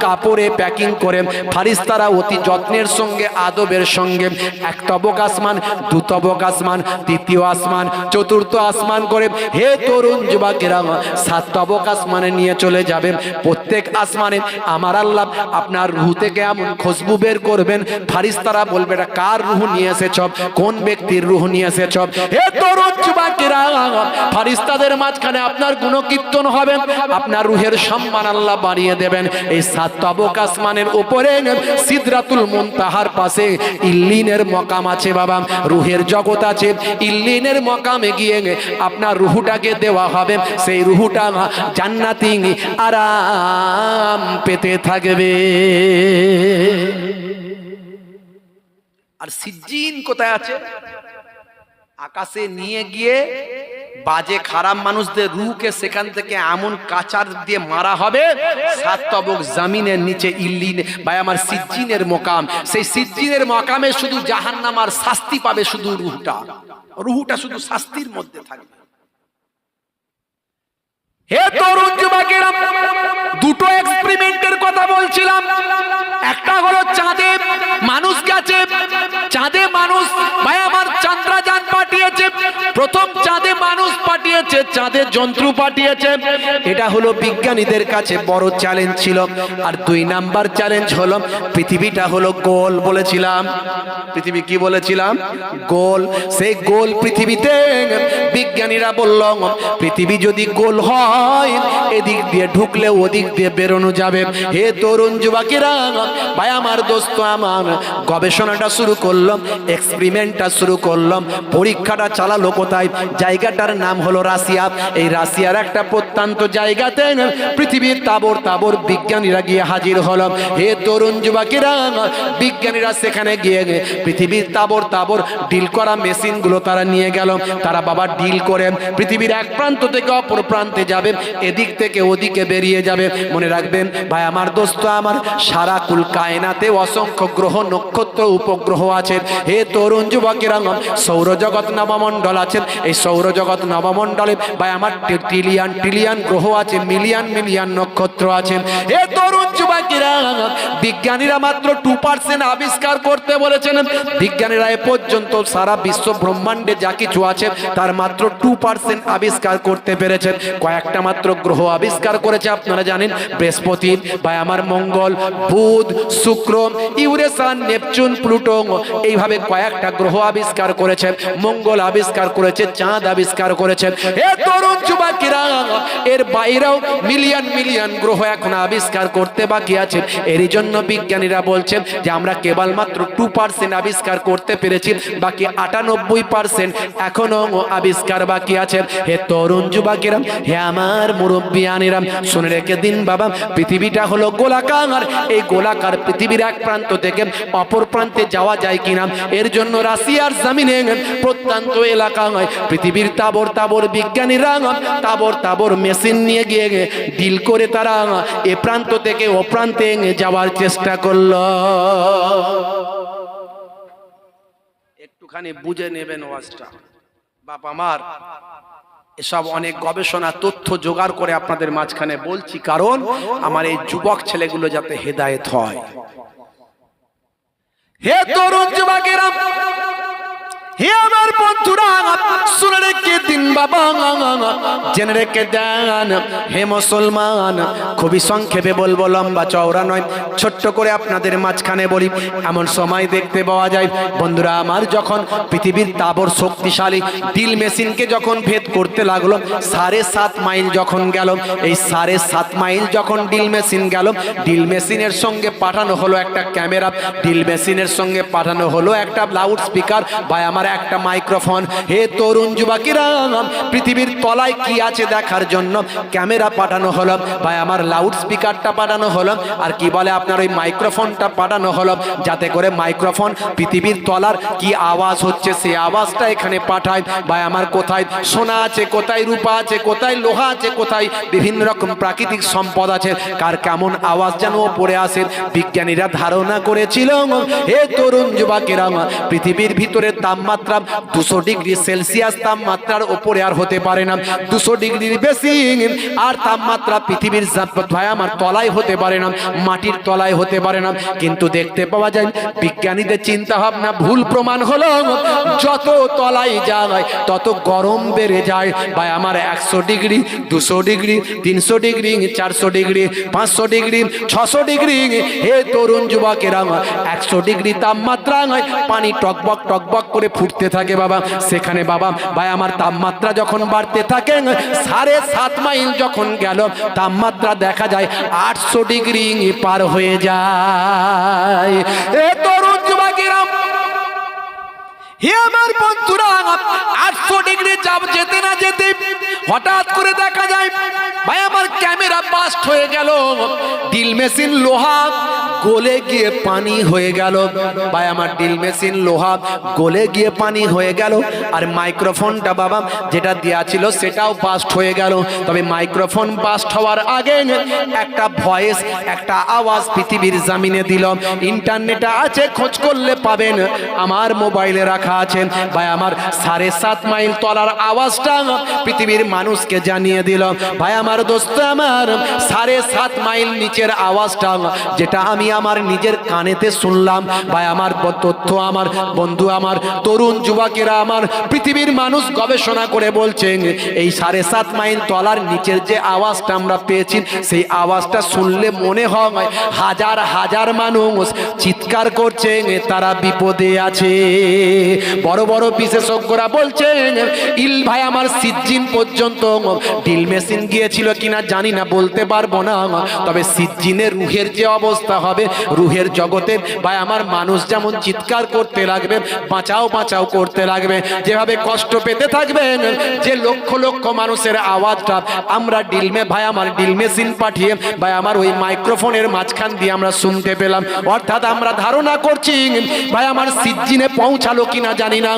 কাপড়ে প্যাকিং করে, ফারিস্তারা অতি যত্নের সঙ্গে, আদবের সঙ্গে 1 তবক আসমান, 2 তবক আসমান, 3য় আসমান, 4র্থ আসমান করে, হে তরুণ যুবকেরা 7 তবক আসমানে নিয়ে চলে যাবেন। প্রত্যেক আসমানে আমার আল্লাহ আপনার রূহ থেকে এমন খুশবু বের করবেন, ফারিস্তারা বলবে এটা কার রূহ নিয়ে এসেছ, কোন ব্যক্তির রূহ নিয়ে এসেছ। হে তরুণ যুবকেরা, ফারিস্তাদের মাঝখানে আপনার গুণকীর্তন হবে, আপনার রূহের সম্মান আল্লাহ বাড়িয়ে দেবেন। এই 7 তবক আসমানের উপরে সিদরাতুল মুনতাহার পাশে ইল্লিনের মকাম আছে বাবা, রূহের জগৎ আছে। ইল্লিনের মকামে গিয়ে আপনার রূহটাকে দেওয়া হবে, সেই রূহটা জান্নাতি আরাম পেতে থাকবে। আর সিজ্জিন কোথায় আছে? আকাশে নিয়ে গিয়ে বাজে খারাপ মানুষদের রূহকে সেখান থেকে এমন কাচার দিয়ে মারা হবে, 7 তবক জমিনের নিচে ইল্লিন ভাই আমার সিজ্জিনের মকাম। সেই সিজ্জিনের মকামে শুধু জাহান্নাম আর শাস্তি পাবে, শুধু রূহটা শুধু শাস্তির মধ্যে থাকবে। হে তরুণ যুবকেরা, দুটো এক্সপেরিমেন্টের কথা বলছিলাম। একটা হলো চাঁদে মানুষ গেছে, চাঁদে মানুষ ভাই আমার চন্দ্রযান পাঠিয়েছে, প্রথম চাঁদে মানুষ পাঠিয়েছে, চাঁদে যন্ত্র পাঠিয়েছে। এটা হলো বিজ্ঞানীদের কাছে বড় চ্যালেঞ্জ ছিল। আর 2 নাম্বার চ্যালেঞ্জ হলো পৃথিবীটা হলো গোল বলেছিলাম। পৃথিবী কি বলেছিলাম? গোল। সেই গোল পৃথিবীতে বিজ্ঞানীরা বলল পৃথিবী যদি গোল হয় এদিক দিয়ে ঢুকলে ওদিক দিয়ে বেরোনো যাবে। হে তরুণ যুবকেরা ভাই আমার দোস্ত আমার, গবেষণাটা শুরু করলাম, এক্সপেরিমেন্টটা শুরু করলাম, পরীক্ষাটা চালালো কোথায়? জায়গাটার নাম হলো রাশিয়া। এই রাশিয়ার একটা প্রত্যন্ত জায়গাতে পৃথিবীর তাবর তাবর বিজ্ঞানীরা গিয়ে হাজির হলো। হে তরুণ যুবকেরা, বিজ্ঞানীরা সেখানে গিয়ে পৃথিবীর তাবর তাবর ডিল করা মেশিনগুলো তারা নিয়ে গেল। তারা বাবা ডিল করে পৃথিবীর এক প্রান্ত থেকে অপর প্রান্তে যাবে, এদিক থেকে ওদিকে বেরিয়ে যাবে। মনে রাখবেন ভাই আমার দোস্ত আমার, সারা কুল কায়নাতে অসংখ্য গ্রহ নক্ষত্র উপগ্রহ আছে। হে তরুণ যুবকেরা, সৌরজগৎ নবমণ্ডল আছে। এই সৌরজগৎ নবমণ্ডলে ভাই আমার ট্রিলিয়ন ট্রিলিয়ন গ্রহ আছে, মিলিয়ন মিলিয়ন নক্ষত্র আছে। হে তরুণ যুবকেরা, বিজ্ঞানীরা মাত্র 2% আবিষ্কার করতে বলেছেন। বিজ্ঞানীরা এ পর্যন্ত সারা বিশ্ব ব্রহ্মাণ্ডে যা কিছু আছে তার মাত্র 2% আবিষ্কার করতে পেরেছেন। কয়েকটা মাত্র গ্রহ আবিষ্কার করেছে আপনারা জানেন, বৃহস্পতি ভাই আমার, মঙ্গল, বুধ, শুক্র, ইউরেনাস, নেপচুন, প্লুটো, এইভাবে কয়েকটা গ্রহ আবিষ্কার করেছে। মঙ্গল আবিষ্কার করেছে, চাঁদ আবিষ্কার করেছে। হে তরুণ যুবকেরা, এর বাইরেও মিলিয়ন মিলিয়ন গ্রহ এখন আবিষ্কার করতে বাকি আছে। এরই জন্য বিজ্ঞানীরা বলছেন যে আমরা কেবলমাত্র 2% আবিষ্কার করতে পেরেছি, বাকি 98% এখনো আবিষ্কার বাকি আছে। হে তরুণ যুবকেরা, হে আমার মুরব্বিয়ানেরা, শুনে রেখে দিন বাবা, পৃথিবীটা হলো গোলাকার। এই গোলাকার পৃথিবীর এক প্রান্ত থেকে অপর প্রান্তে যাওয়া যায় কিনা, এর জন্য রাশিয়ার জমিনে প্রত্যন্ত এলাকায় পৃথিবীর তাবর তাবর বিজ্ঞানীরা তাবর তাবর মেশিন নিয়ে গিয়ে ডিল করে তারা এ প্রান্ত থেকে ও প্রান্তে যাওয়ার চেষ্টা করলো। একটুখানি বুঝে নেবেন ওয়াজটা বাপ আমার। এসব অনেক গবেষণা তথ্য জোগাড় করে আপনাদের মাঝখানে বলছি, কারণ আমার এই যুবক ছেলেগুলো যাতে হেদায়েত হয়। হে তরুণ যুবকেরা, হে আমার বন্ধুরা, শুনে রেখে দিন বাবা, জেনে রেখে দেন। হে মুসলমান, খুবই সংক্ষেপে বলবো, লম্বা চওড়া নয়, ছোট্ট করে আপনাদের মাঝখানে বলি। এমন সময় দেখতে পাওয়া যায় বন্ধুরা আমার, যখন পৃথিবীর তাবর শক্তিশালী ডিল মেশিনকে যখন ভেদ করতে লাগলো, 7.5 মাইল যখন গেল, এই 7.5 মাইল যখন ডিল মেশিন গেল, ডিল মেশিনের সঙ্গে পাঠানো হলো একটা ক্যামেরা, ডিল মেশিনের সঙ্গে পাঠানো হলো একটা লাউড স্পিকার বা আমার একটা মাইক্রোফোন। হে তরুণ যুবকেরা, পৃথিবীর তলায় কি আছে দেখার জন্য ক্যামেরা পাঠানো হলো, ভাই আমার লাউড স্পিকারটা পাঠানো হলো, আর কি বলে আপনার ওই মাইক্রোফোনটা পাঠানো হলো, যাতে করে মাইক্রোফোন পৃথিবীর তলার কি আওয়াজ হচ্ছে সেই আওয়াজটা এখানে পাঠায়। ভাই আমার, কোথায় সোনা আছে, কোথায় রূপা আছে, কোথায় লোহা আছে, কোথায় বিভিন্ন রকম প্রাকৃতিক সম্পদ আছে, কার কেমন আওয়াজ যেন পড়ে আসে। বিজ্ঞানীরা ধারণা করেছিল হে তরুণ যুবকেরা, পৃথিবীর ভিতরে তাপমাত্রা 200 ডিগ্রি সেলসিয়াস তাপমাত্রার উপরে আর হতে পারে না, 200 ডিগ্রির বেশি আর তাপমাত্রা পৃথিবীর ভাই আমার তলায় হতে পারে না, মাটির তলায় হতে পারে না। কিন্তু দেখতে পাওয়া যায় বিজ্ঞানীদের চিন্তা ভাবনা ভুল প্রমাণ হলো, যত তলায় যায় তত গরম বেড়ে যায়। ভাই আমার 100 degree, 200 degree, 300 degree, 400 degree, 500 degree, 600 degree. হে তরুণ যুবকেরা, 100 ডিগ্রি তাপমাত্রা পানি টকবক টকবক করে ফুটতে থাকে বাবা। সেখানে বাবা ভাই আমার তাপমাত্রা যখন বাড়তে থাকে, 7.5 মাইল যখন গেল, তাপমাত্রা দেখা যায় 800 ডিগ্রি পার হয়ে যায়। এ তরুণ যুবকেরা, হে আমার বন্ধুরা, 800 ডিগ্রি যেতে না যেতে হঠাৎ করে দেখা যায় ভাই আমার ক্যামেরা বাস্ট হয়ে গেল। ডিল মেশিন লোহা গলে গিয়ে পানি হয়ে গেল। ভাই আমার ড্রিল মেশিন লোহা গলে গিয়ে পানি হয়ে গেল। আর মাইক্রোফোনটা বাবা যেটা দেয়া ছিল সেটাও বাস্ট হয়ে গেল। তবে মাইক্রোফোন বাস্ট হওয়ার আগে একটা ভয়েস, একটা আওয়াজ পৃথিবীর জমিনে দিল। ইন্টারনেটে আছে, খোঁজ করলে পাবেন, আমার মোবাইলে রাখা আছে। ভাই আমার 7.5 মাইল তলার আওয়াজটা পৃথিবীর মানুষকে জানিয়ে দিল। ভাই আমার দোস্ত আমার 7.5 মাইল নিচের আওয়াজটা যেটা আমি আমার নিজের কানেতে শুনলাম। ভাই আমার তথ্য, আমার বন্ধু, আমার তরুণ যুবকেরা, আমার পৃথিবীর মানুষ গবেষণা করে বলছেন এই 7.5 মাইল তলার নিচের যে আওয়াজটা আমরা পেয়েছি সেই আওয়াজটা শুনলে মনে হয় হাজার হাজার মানুষ চিৎকার করছে, তারা বিপদে আছে। বড় বড় বিশেষজ্ঞরা বলছেন ভাই আমার সিজ্জিন পর্যন্ত ড্রিল মেশিন গিয়েছিল কিনা জানি না, বলতে পারবো না। তবে সিজ্জিনের রুহের যে অবস্থা হবে, রুহের জগতে ভাই আমার মানুষ যেমন চিৎকার করতে লাগবে, বাঁচাও বাঁচাও করতে লাগবে, যেভাবে কষ্ট পেতে থাকবেন, যে লক্ষ লক্ষ মানুষের আওয়াজটা আমরা ভাই আমার ড্রিল মেশিন পাঠিয়ে ভাই আমার ওই মাইক্রোফোনের মাঝখান দিয়ে আমরা শুনতে পেলাম। অর্থাৎ আমরা ধারণা করছি ভাই আমার সিজ্জিনে পৌঁছালো কিনা জানি না,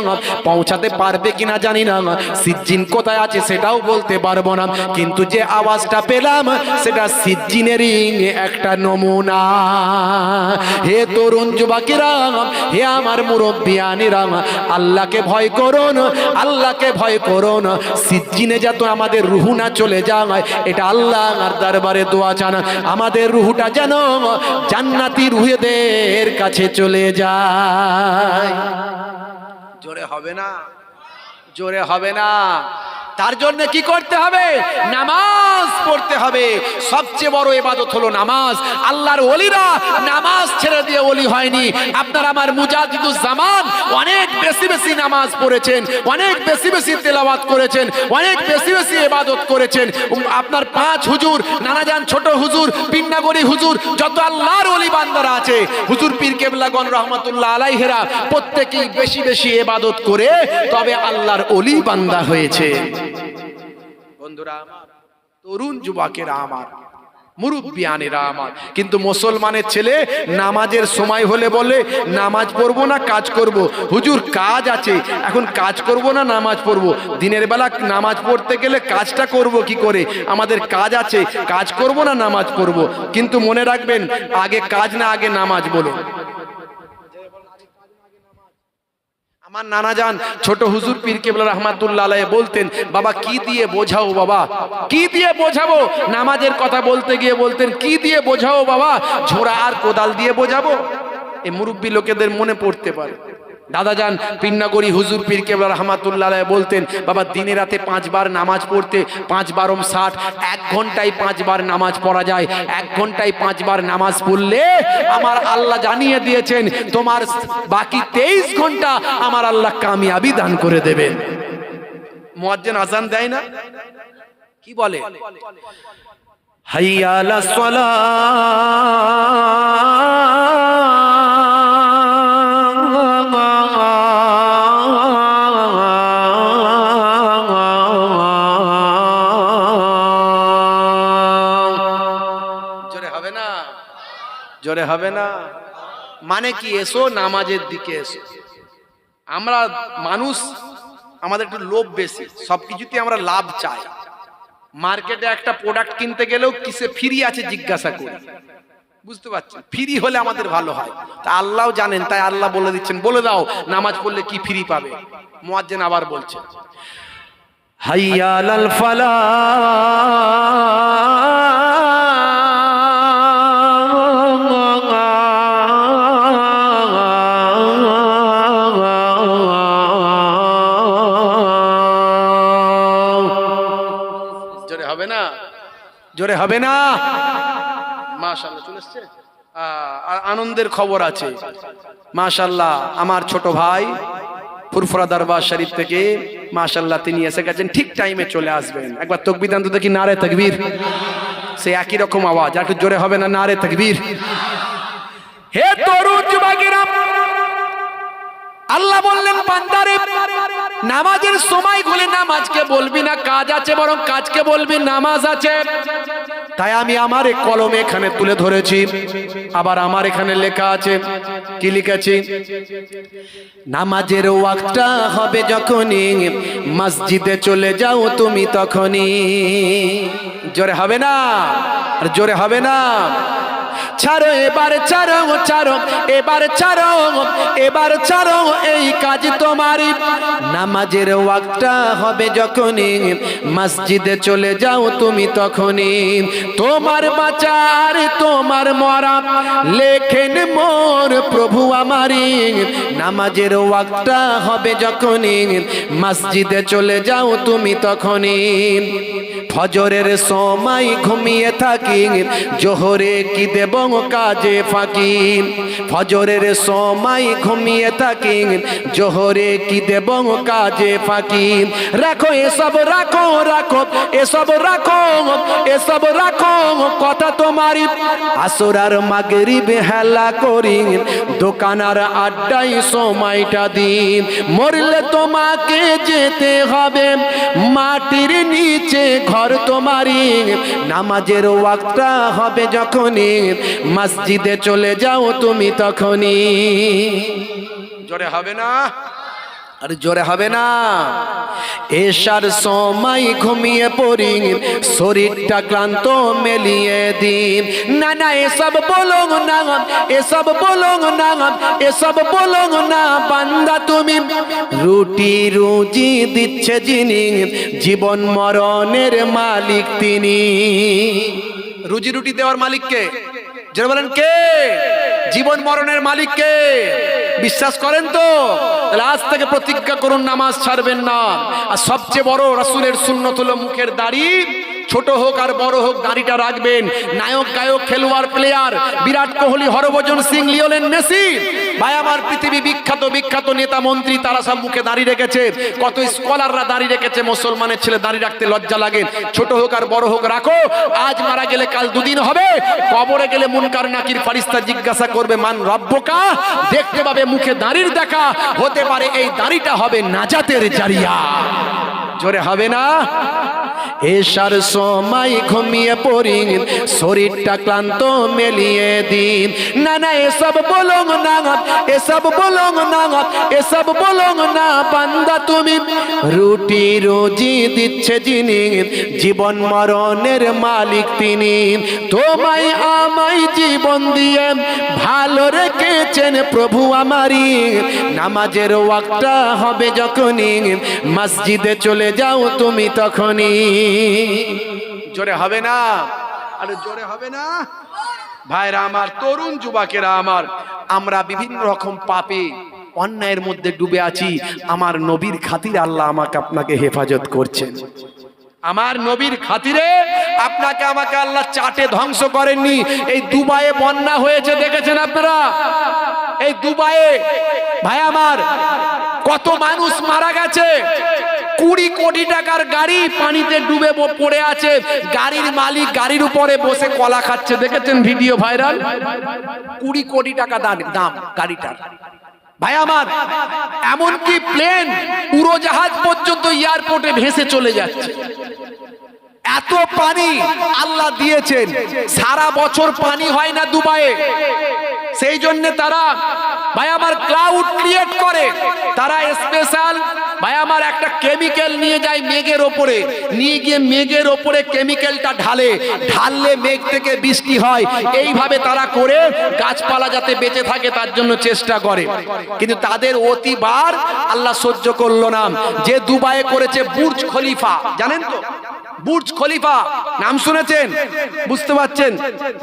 পৌঁছাতে পারবে কিনা জানি না, সিজ্জিন কোথায় আছে সেটাও বলতে পারবো না, কিন্তু যে আওয়াজটা পেলাম সেটা সিজ্জিনেরই একটা নমুনা। হে তরুণ যুবকেরা, হে আমার মুরব্বিয়ানেরা, আল্লাহকে ভয় করুন, আল্লাহকে ভয় করুন। সিজ্জিনে যত আমাদের রুহু না চলে যায়, এটা আল্লাহর দরবারে দোয়া চান আমাদের রুহুটা যেন জান্নাতি রুহেদের কাছে চলে যায়। জোরে হবে না, জোরে হবে না। তার জন্য কি করতে হবে? নামাজ পড়তে হবে। সবচেয়ে বড় ইবাদত হলো নামাজ। আল্লাহর ওলিরা নামাজ ছেড়ে দিয়ে ওলি হয়নি। আপনার আমার মুজাদ্দিদুজ জামান অনেক বেশি বেশি নামাজ পড়েছেন, অনেক বেশি বেশি তেলাওয়াত করেছেন, অনেক বেশি বেশি ইবাদত করেছেন। আপনার 5 হুজুর, নানাজান ছোট হুজুর, পিন্নাগরি হুজুর, যত আল্লাহর ওলি বান্দারা আছে, হুজুর পীর কেবলাগণ রহমাতুল্লাহ আলাইহিরা প্রত্যেকেই বেশি বেশি ইবাদত করে তবে আল্লাহর ওলি বান্দা হয়েছে। বন্ধুরা, তরুণ যুবকেরা আমার, মুরব্বিয়ানেরা আমার, কিন্তু মুসলমানের ছেলে নামাজের সময় হলে বলে নামাজ পড়বো না কাজ করব। হুজুর কাজ আছে, এখন কাজ করব না নামাজ পড়বো? দিনের বেলা নামাজ পড়তে গেলে কাজটা করব কি করে? আমাদের কাজ আছে, কাজ করব না নামাজ পড়বো? কিন্তু মনে রাখবেন, আগে কাজ না আগে নামাজ বলো। আমার নানা যান ছোট হুজুর পীর কেবলা রহমাতুল্লাহ আলাইহি বলতেন, বাবা কি দিয়ে বোঝাও বাবা, কি দিয়ে বোঝাবো? নামাজের কথা বলতে গিয়ে বলতেন, কি দিয়ে বোঝাও বাবা? ঝোড়া আর কোদাল দিয়ে বোঝাবো? এই মুরব্বী লোকেদের মনে পড়তে পারে। দাদা যান পিন্নাগরি হুজুর পীর কেবলা রহমাতুল্লাহ আলাইহি বলতেন, বাবা দিনে রাতে 5 বার নামাজ পড়তে, 5 বারম 60, 1 ঘন্টায় 5 বার নামাজ পড়া যায়। 1 ঘন্টায় 5 বার নামাজ পড়লে আমার আল্লাহ জানিয়ে দিয়েছেন তোমার বাকি 23 ঘন্টা আমার আল্লাহ কামিয়াবি দান করে দেবেন। মুয়াজ্জিন আযান দেয় না, কি বলে? হাইয়া আলাস সালাহ, জোরে হবে না? মানে কি? এসো নামাজের দিকে এসো। আমরা মানুষ, আমাদের একটু লোভ বেশি, সবকিছুতে আমরা লাভ চাই। মার্কেটে একটা প্রোডাক্ট কিনতে গেলেও কিসে ফ্রি আছে জিজ্ঞাসা করি, বুঝতে পারছেন? ফ্রি হলে আমাদের ভালো হয়। তা আল্লাহও জানেন, তাই আল্লাহ বলে দিচ্ছেন, বলে দাও নামাজ পড়লে কি ফ্রি পাবে। মুয়াজ্জিন আবার বলছে, হাইয়া আলাল ফালাহ, জোরে হবে না? মাশাআল্লাহ চলে এসেছে, আনন্দের খবর আছে। মাশাআল্লাহ আমার ছোট ভাই ফুরফুরা দরবার শরীফ থেকে মাশাআল্লাহ তিনি এসে গেছেন, ঠিক টাইমে চলে আসবেন। একবার তাকবীর দান তো দেখি, নারে তাকবীর। সে একই রকম আওয়াজ, একটু জোরে হবে না? নারে তাকবীর। হে তরুণ যুবকেরা, আল্লাহ বললেন বান্দারে নামাজের সময় হলে নামাজকে বলবি না কাজ আছে, বরং কাজকে বলবি নামাজ আছে। তাই আমি আমার কলমে এখানে তুলে ধরেছি, আবার আমার এখানে লেখা আছে। কি লিখেছি? নামাজের ওয়াক্তটা হবে যখনই মসজিদে চলে যাও তুমি তখনই। জোরে হবে না? আর জোরে হবে না? ছাড়ো এবার ছাড়ো ছাড়ো এবার ছাড়ো এবার ছাড়ো এই কাজ তোমারই। নামাজের ওয়াক্তটা হবে যখনই মসজিদে চলে যাও তুমি তখনই। তোমার বাঁচার তোমার মরা লেখেন মোর প্রভু আমারই। নামাজের ওয়াক্তটা হবে যখনই মসজিদে চলে যাও তুমি তখনই। ফজরের সময় ঘুমিয়ে থাকি জোহরে কি দেব কাজে ফাঁকি। ফজরের সময় ঘুমিয়ে থাকি জোহরে কি দেব কাজে ফাঁকি। রাখো এসব রাখো রাখো এসব রাখো এসব রাখো কথা তোমারই। আসর আর মাগরিব হেলা করি দোকান আর আড্ডায় সময়টা দিন। মরলে তোমাকে যেতে হবে মাটির নিচে ঘর তোমারই। নামাজের ওয়াক্তটা হবে যখনই মসজিদে চলে যাও তুমি তখনই। জোরে হবে না? আর জোরে হবে না? এশার সময় ঘুমিয়ে পড়ি শরীরটা ক্লান্ত মেলিয়ে দিন। না না এসব বলো না এসব বলো না এসব বলো না বান্দা তুমি। রুটি রুজি দিচ্ছে যিনি জীবন মরণের মালিক তিনি। রুজি রুটি দেওয়ার মালিক কে? যারা বলেন কে? জীবন মরণের মালিক কে? বিশ্বাস করেন তো? তাহলে আজ থেকে প্রতিজ্ঞা করুন নামাজ ছাড়বেন না। আর সবচেয়ে বড় রাসূলের সুন্নত হলো মুখের দাড়ি। ছোট হোক আর বড় হোক দাড়িটা রাখবেন। নায়ক গায়ক খেলোয়াড় player Virat Kohli Harbhajan Singh Lionel Messi ভাই আমার পৃথিবী বিখ্যাত বিখ্যাত নেতা মন্ত্রী তারা সব মুখে দাড়ি রেখেছে। কত স্কলাররা দাড়ি রেখেছে। মুসলমানের ছেলে দাড়ি রাখতে লজ্জা লাগে। ছোট হোক আর বড় হোক রাখো। আজ মারা গেলে কাল দুদিন হবে। কবরে গেলে মুনকার নাকির ফারিস্তা জিজ্ঞাসা করবে মান রব্বুকা। দেখতে পাবে মুখে দাড়ির দেখা। হতে পারে এই দাড়িটা হবে নাজাতের জারিয়া। জোরে হবে না? এশার সময় ঘুমিয়ে পড়ি শরীরটা ক্লান্ত মেলিয়ে দিন। না না এসব বলো না এসব বলো না এসব বলো না বান্দা তুমি। রুটি রুজি দিচ্ছে যিনি জীবন মরণের মালিক তিনি। তোমায় আমায় জীবন দিয়ে ভালো রেখেছেন প্রভু আমারই। নামাজের ওয়াক্তটা হবে যখনই মসজিদে চলে যাও তুমি তখনই। জোরে হবে না? আরে জোরে হবে না? ভাইরা আমার, তরুণ যুবকেরা আমার, আমরা বিভিন্ন রকম পাপে অন্যায়ের মধ্যে ডুবে আছি। আমার নবীর খাতিরে আল্লাহ আমাকে আপনাকে হেফাজত করছেন। আমার নবীর খাতিরে আপনাকে আমাকে আল্লাহ চাটে ধ্বংস করেননি। এই দুবাইয়ে বন্যা হয়েছে দেখেছেন আপনারা? এই দুবাইয়ে ভাই আমার কত মানুষ মারা গেছে। 20 কোটি টাকার গাড়ি পানিতে ডুবে পড়ে আছে। গাড়ির মালিক গাড়ির উপরে বসে কলা খাচ্ছে। দেখেছেন ভিডিও ভাইরাল? 20 কোটি টাকা দাম গাড়িটার। ভাই আমার এমনকি প্লেন উড়োজাহাজ পর্যন্ত এয়ারপোর্টে ভেসে চলে যাচ্ছে। এত পানি আল্লাহ দিয়েছেন। সারা বছর পানি হয় না দুবাইয়ে। সেই জন্য তারা ভাই আমার ক্লাউড ক্রিয়েট করে। তারা স্পেশাল ভাই আমার একটা কেমিক্যাল নিয়ে যায় মেঘের ওপরে। নিয়ে গিয়ে মেঘের ওপরে কেমিক্যালটা ঢাললে মেঘ থেকে বৃষ্টি হয়। এইভাবে তারা করে গাছপালা যাতে বেঁচে থাকে তার জন্য চেষ্টা করে। কিন্তু তাদের অতিবার আল্লাহ সহ্য করলো না। যে দুবাইয়ে করেছে বুর্জ খলিফা, জানেন তো? বুর্জ খলিফা নাম শুনেছেন? বুঝতে পারছেন?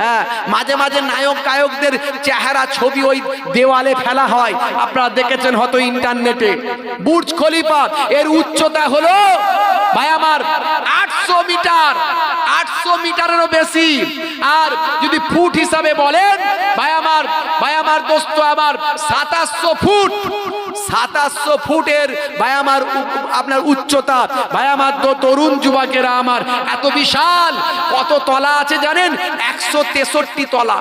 হ্যাঁ, মাঝে মাঝে নায়ক গায়কদের চেহারা ছবি ওই দেওয়ালে ফেলা হয়, আপনারা দেখেছেন হয়তো ইন্টারনেটে। বুর্জ খলিফা এর উচ্চতা হলো ভাই আমার 800 মিটার, 800 মিটারেরও বেশি। আর যদি ফুট হিসাবে বলেন ভাই আমার দোস্ত আমার 2700 ফুট। 2700 ফুটের ভাই আমার আপনার উচ্চতা। ভাই আমার তরুণ যুবকেরা আমার, এত বিশাল। কত তলা আছে জানেন? 163 তলা।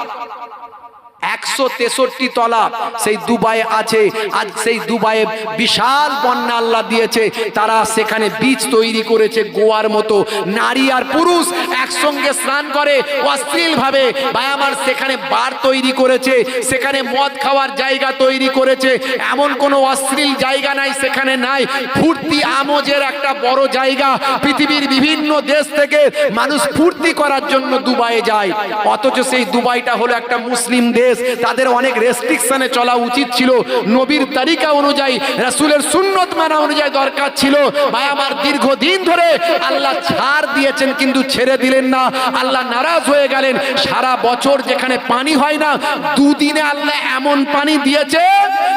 163 তলা সেই দুবাই আছে। আজ সেই দুবাইয়ে বিশাল বন্যা আল্লাহ দিয়েছে, তারা সেখানে বীজ তৈরি করেছে গোয়ার মতো, নারী আর পুরুষ একসঙ্গে স্নান করে অশ্লীল ভাবে। ভাই আমার, সেখানে বার তৈরি করেছে, সেখানে মদ খাওয়ার জায়গা তৈরি করেছে, এমন কোনো অশ্লীল জায়গা নাই সেখানে নাই। ফুর্তি আমোজের একটা বড় জায়গা, পৃথিবীর বিভিন্ন দেশ থেকে মানুষ ফুর্তি করার জন্য দুবাইয়ে যায়। অথচ সেই দুবাইটা হলো একটা মুসলিম দেশ, তাদের অনেক রেস্ট্রিকশনে চলা উচিত ছিল, নবীর তারিকা অনুযায়ী, রাসূলের সুন্নত মানা অনুযায়ী দরকার ছিল। ভাই আমার, দীর্ঘদিন ধরে আল্লাহ ছাড় দিয়েছেন কিন্তু ছেড়ে দিলেন না, আল্লাহ নারাজ হয়ে গেলেন। সারা বছর যেখানে পানি হয় না, দুদিনে আল্লাহ এমন পানি দিয়েছে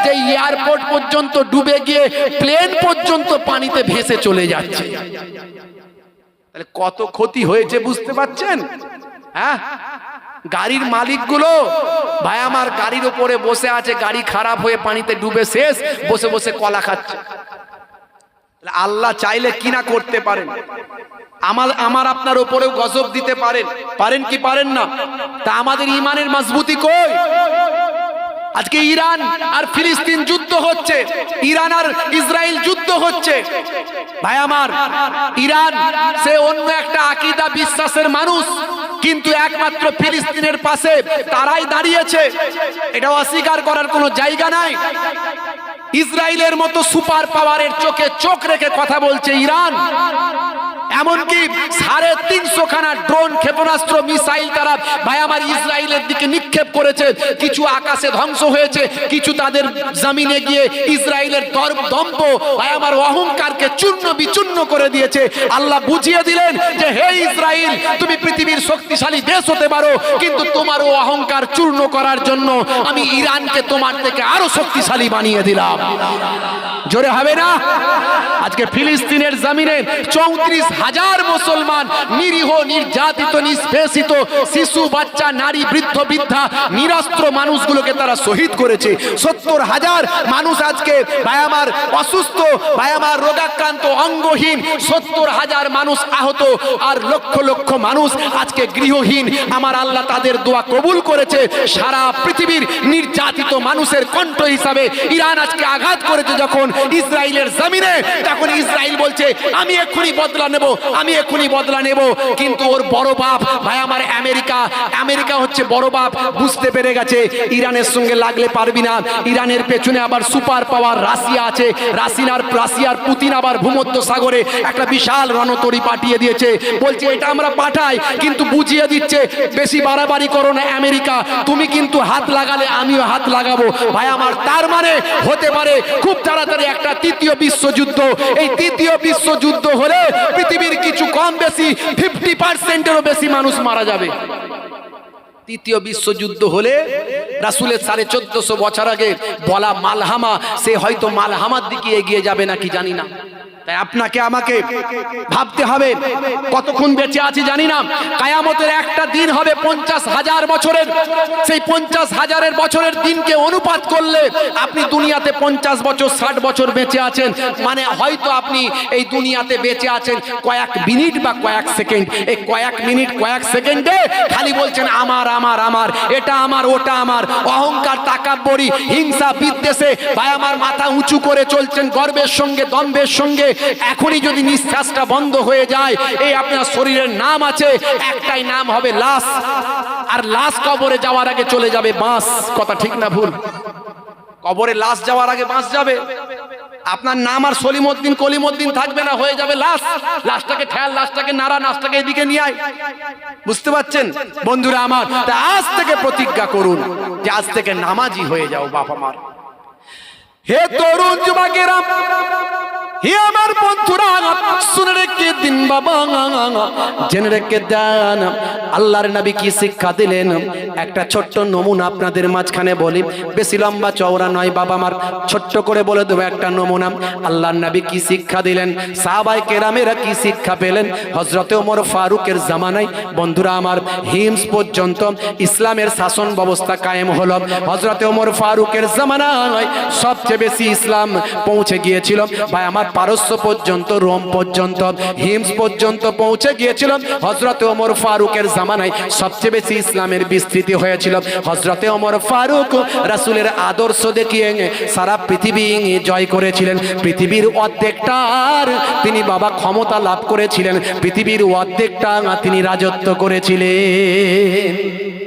যে এয়ারপোর্ট পর্যন্ত ডুবে গিয়ে প্লেন পর্যন্ত পানিতে ভেসে চলে যাচ্ছে। তাহলে কত ক্ষতি হয়েছে বুঝতে পারছেন? হ্যাঁ, গাড়ির মালিকগুলো ভাই আমার গাড়ির উপরে বসে আছে, গাড়ি খারাপ হয়ে পানিতে ডুবে শেষ, বসে বসে কলা খাচ্ছে। আল্লাহ চাইলে কি না করতে পারেন, আমার আপনার উপরেও গজব দিতে পারেন, পারেন কি পারেন না? তা আমাদের ইমানের মজবুতি কই? আজকে ইরান আর ফিলিস্তিন যুদ্ধ হচ্ছে, ইরান আর ইসরায়েল যুদ্ধ হচ্ছে। ভাই আমার, ইরান সে অন্য একটা আকীদা বিশ্বাসের মানুষ, কিন্তু একমাত্র ফিলিস্তিনের পাশে তারাই দাঁড়িয়েছে, এটা অস্বীকার করার কোনো জায়গা নাই। ইসরায়েলের মতো সুপার পাওয়ারের চোখে চোখ রেখে কথা বলছে ইরান। এমনকি 350 খানা ড্রোন, ক্ষেপণাস্ত্র, মিসাইল তারা ভাই আমার ইসরায়েলের দিকে নিক্ষেপ করেছে। কিছু আকাশে ধ্বংস হয়েছে, কিছু তাদের জমিনে গিয়ে ইসরায়েলের দম্ভ ভাই আমার অহংকারকে চূর্ণ বিচূর্ণ করে দিয়েছে। আল্লাহ বুঝিয়ে দিলেন যে হে ইসরায়েল, তুমি পৃথিবীর শক্তিশালী দেশ হতে পারো, কিন্তু তোমারও অহংকার চূর্ণ করার জন্য আমি ইরানকে তোমার থেকে আরো শক্তিশালী বানিয়ে দিলাম। জোরে হবে না? আজকে ফিলিস্তিনের জমিনে 34,000 মুসলমান নিরীহ, নির্যাতিত, নিষ্পেষিত শিশু, বাচ্চা, নারী, বৃদ্ধ, বৃদ্ধা, নিরস্ত্র মানুষগুলোকে তারা শহীদ করেছে। 70,000 মানুষ আজকে ভাই আমার অসুস্থ, ভাই আমার রোগাক্রান্ত, অঙ্গহীন, 70,000 মানুষ আহত, আর লক্ষ লক্ষ মানুষ আজকে গৃহহীন। আমার আল্লাহ তাদের দোয়া কবুল করেছে। সারা পৃথিবীর নির্যাতিত মানুষের কণ্ঠ হিসাবে ইরান আজকে আঘাত করেছে যখন ইসরায়েলের জমিনে, তখন ইসরায়েল বলছে আমি এক্ষুনি বদলা নেব, আমি এক্ষুনি বদলা নেব। কিন্তু ওর বড় বাপ ভাই আমার আমেরিকা হচ্ছে বড় বাপ, বুঝতে পেরে গেছে ইরানের সঙ্গে লাগলে পারবি না। ইরানের পেছনে আবার সুপার পাওয়ার রাশিয়া আছে, রাশিয়ার পুতিন আবার ভূমধ্য সাগরে একটা বিশাল রণতরী পাঠিয়ে দিয়েছে। বলছে এটা আমরা পাঠাই, কিন্তু বুঝিয়ে দিচ্ছে বেশি বাড়াবাড়ি করো না আমেরিকা, তুমি কিন্তু হাত লাগালে আমিও হাত লাগাবো। ভাই আমার, তার মানে হতে পারে খুব তাড়াতাড়ি একটা তৃতীয় বিশ্বযুদ্ধ। এই তৃতীয় বিশ্বযুদ্ধ হলে পৃথিবীর কিছু কম বেশি 50%-এরও বেশি মানুষ মারা যাবে। তৃতীয় বিশ্বযুদ্ধ হলে রাসূলের 1450 বছর আগে বলা মালহামা, সে হয়তো মালহামার দিকে এগিয়ে যাবে নাকি জানি না। তাই আপনাকে আমাকে ভাবতে হবে কতক্ষণ বেঁচে আছি জানি না। কিয়ামতের একটা দিন হবে 50,000 বছরের। সেই 50,000 বছরের দিনকে অনুপাত করলে আপনি দুনিয়াতে 50 বছর 60 বছর বেঁচে আছেন, মানে হয়তো আপনি এই দুনিয়াতে বেঁচে আছেন কয়েক মিনিট বা কয়েক সেকেন্ড। এই কয়েক মিনিট কয়েক সেকেন্ডে খালি বলছেন আমার আমার আমার, এটা আমার, ওটা আমার, অহংকার, তাকাব্বরি, হিংসা, বিদ্বেষে ভাই আমার মাথা উঁচু করে চলছেন গর্বের সঙ্গে, দম্ভের সঙ্গে। এখনই যদি নিঃশ্বাসটা বন্ধ হয়ে যায়, এই আপনার শরীরের নাম আছে, একটাই নাম হবে লাশ। আর লাশ কবরে যাওয়ার আগে চলে যাবে বাঁশ। কথা ঠিক না ভুল? কবরে লাশ যাওয়ার আগে বাঁশ যাবে। আপনার নাম আর সলিমউদ্দিন, কলিমউদ্দিন থাকবে না, হয়ে যাবে লাশ। লাশটাকে ঠেল, লাশটাকে নাড়া, লাশটাকে এদিকে নিয়ে আয়। বুঝতে পারছেন বন্ধুরা আমার? তা আজ থেকে প্রতিজ্ঞা করুন যে আজ থেকে নামাজি হয়ে যাও বাপ আমার। হে তরুণ যুবকেরা, হে আমার বন্ধুরা, শুনে রেখে দিন বাবা, জেনে রেখে দেন আল্লাহর নবী কি শিক্ষা দিলেন। একটা ছোট্ট নমুনা আপনাদের মাঝখানে বলি, বেশি লম্বা চওড়া নয় বাবা আমার, ছোট্ট করে বলে দেবো একটা নমুনা। আল্লাহর নবী কি শিক্ষা দিলেন, সাহাবায়ে কেরামেরা কি শিক্ষা পেলেন। হযরতে ওমর ফারুকের জামানায় বন্ধুরা আমার হিমস পর্যন্ত ইসলামের শাসন ব্যবস্থা কায়েম হলো। হযরতে ওমর ফারুকের জামানায় সবচেয়ে বেশি ইসলাম পৌঁছে গিয়েছিল ভাই আমার পারস্য পর্যন্ত, রোম পর্যন্ত, হিমস পর্যন্ত পৌঁছে গিয়েছিল। হযরত ওমর ফারুকের জামানায় সবচেয়ে বেশি ইসলামের বিস্তৃতি হয়েছিল। হযরতে ওমর ফারুক রাসূলের আদর্শ দেখিয়ে সারা পৃথিবী জয় করেছিলেন। পৃথিবীর অর্ধেকটার তিনি বাবা ক্ষমতা লাভ করেছিলেন, পৃথিবীর অর্ধেকটা তিনি রাজত্ব করেছিলেন।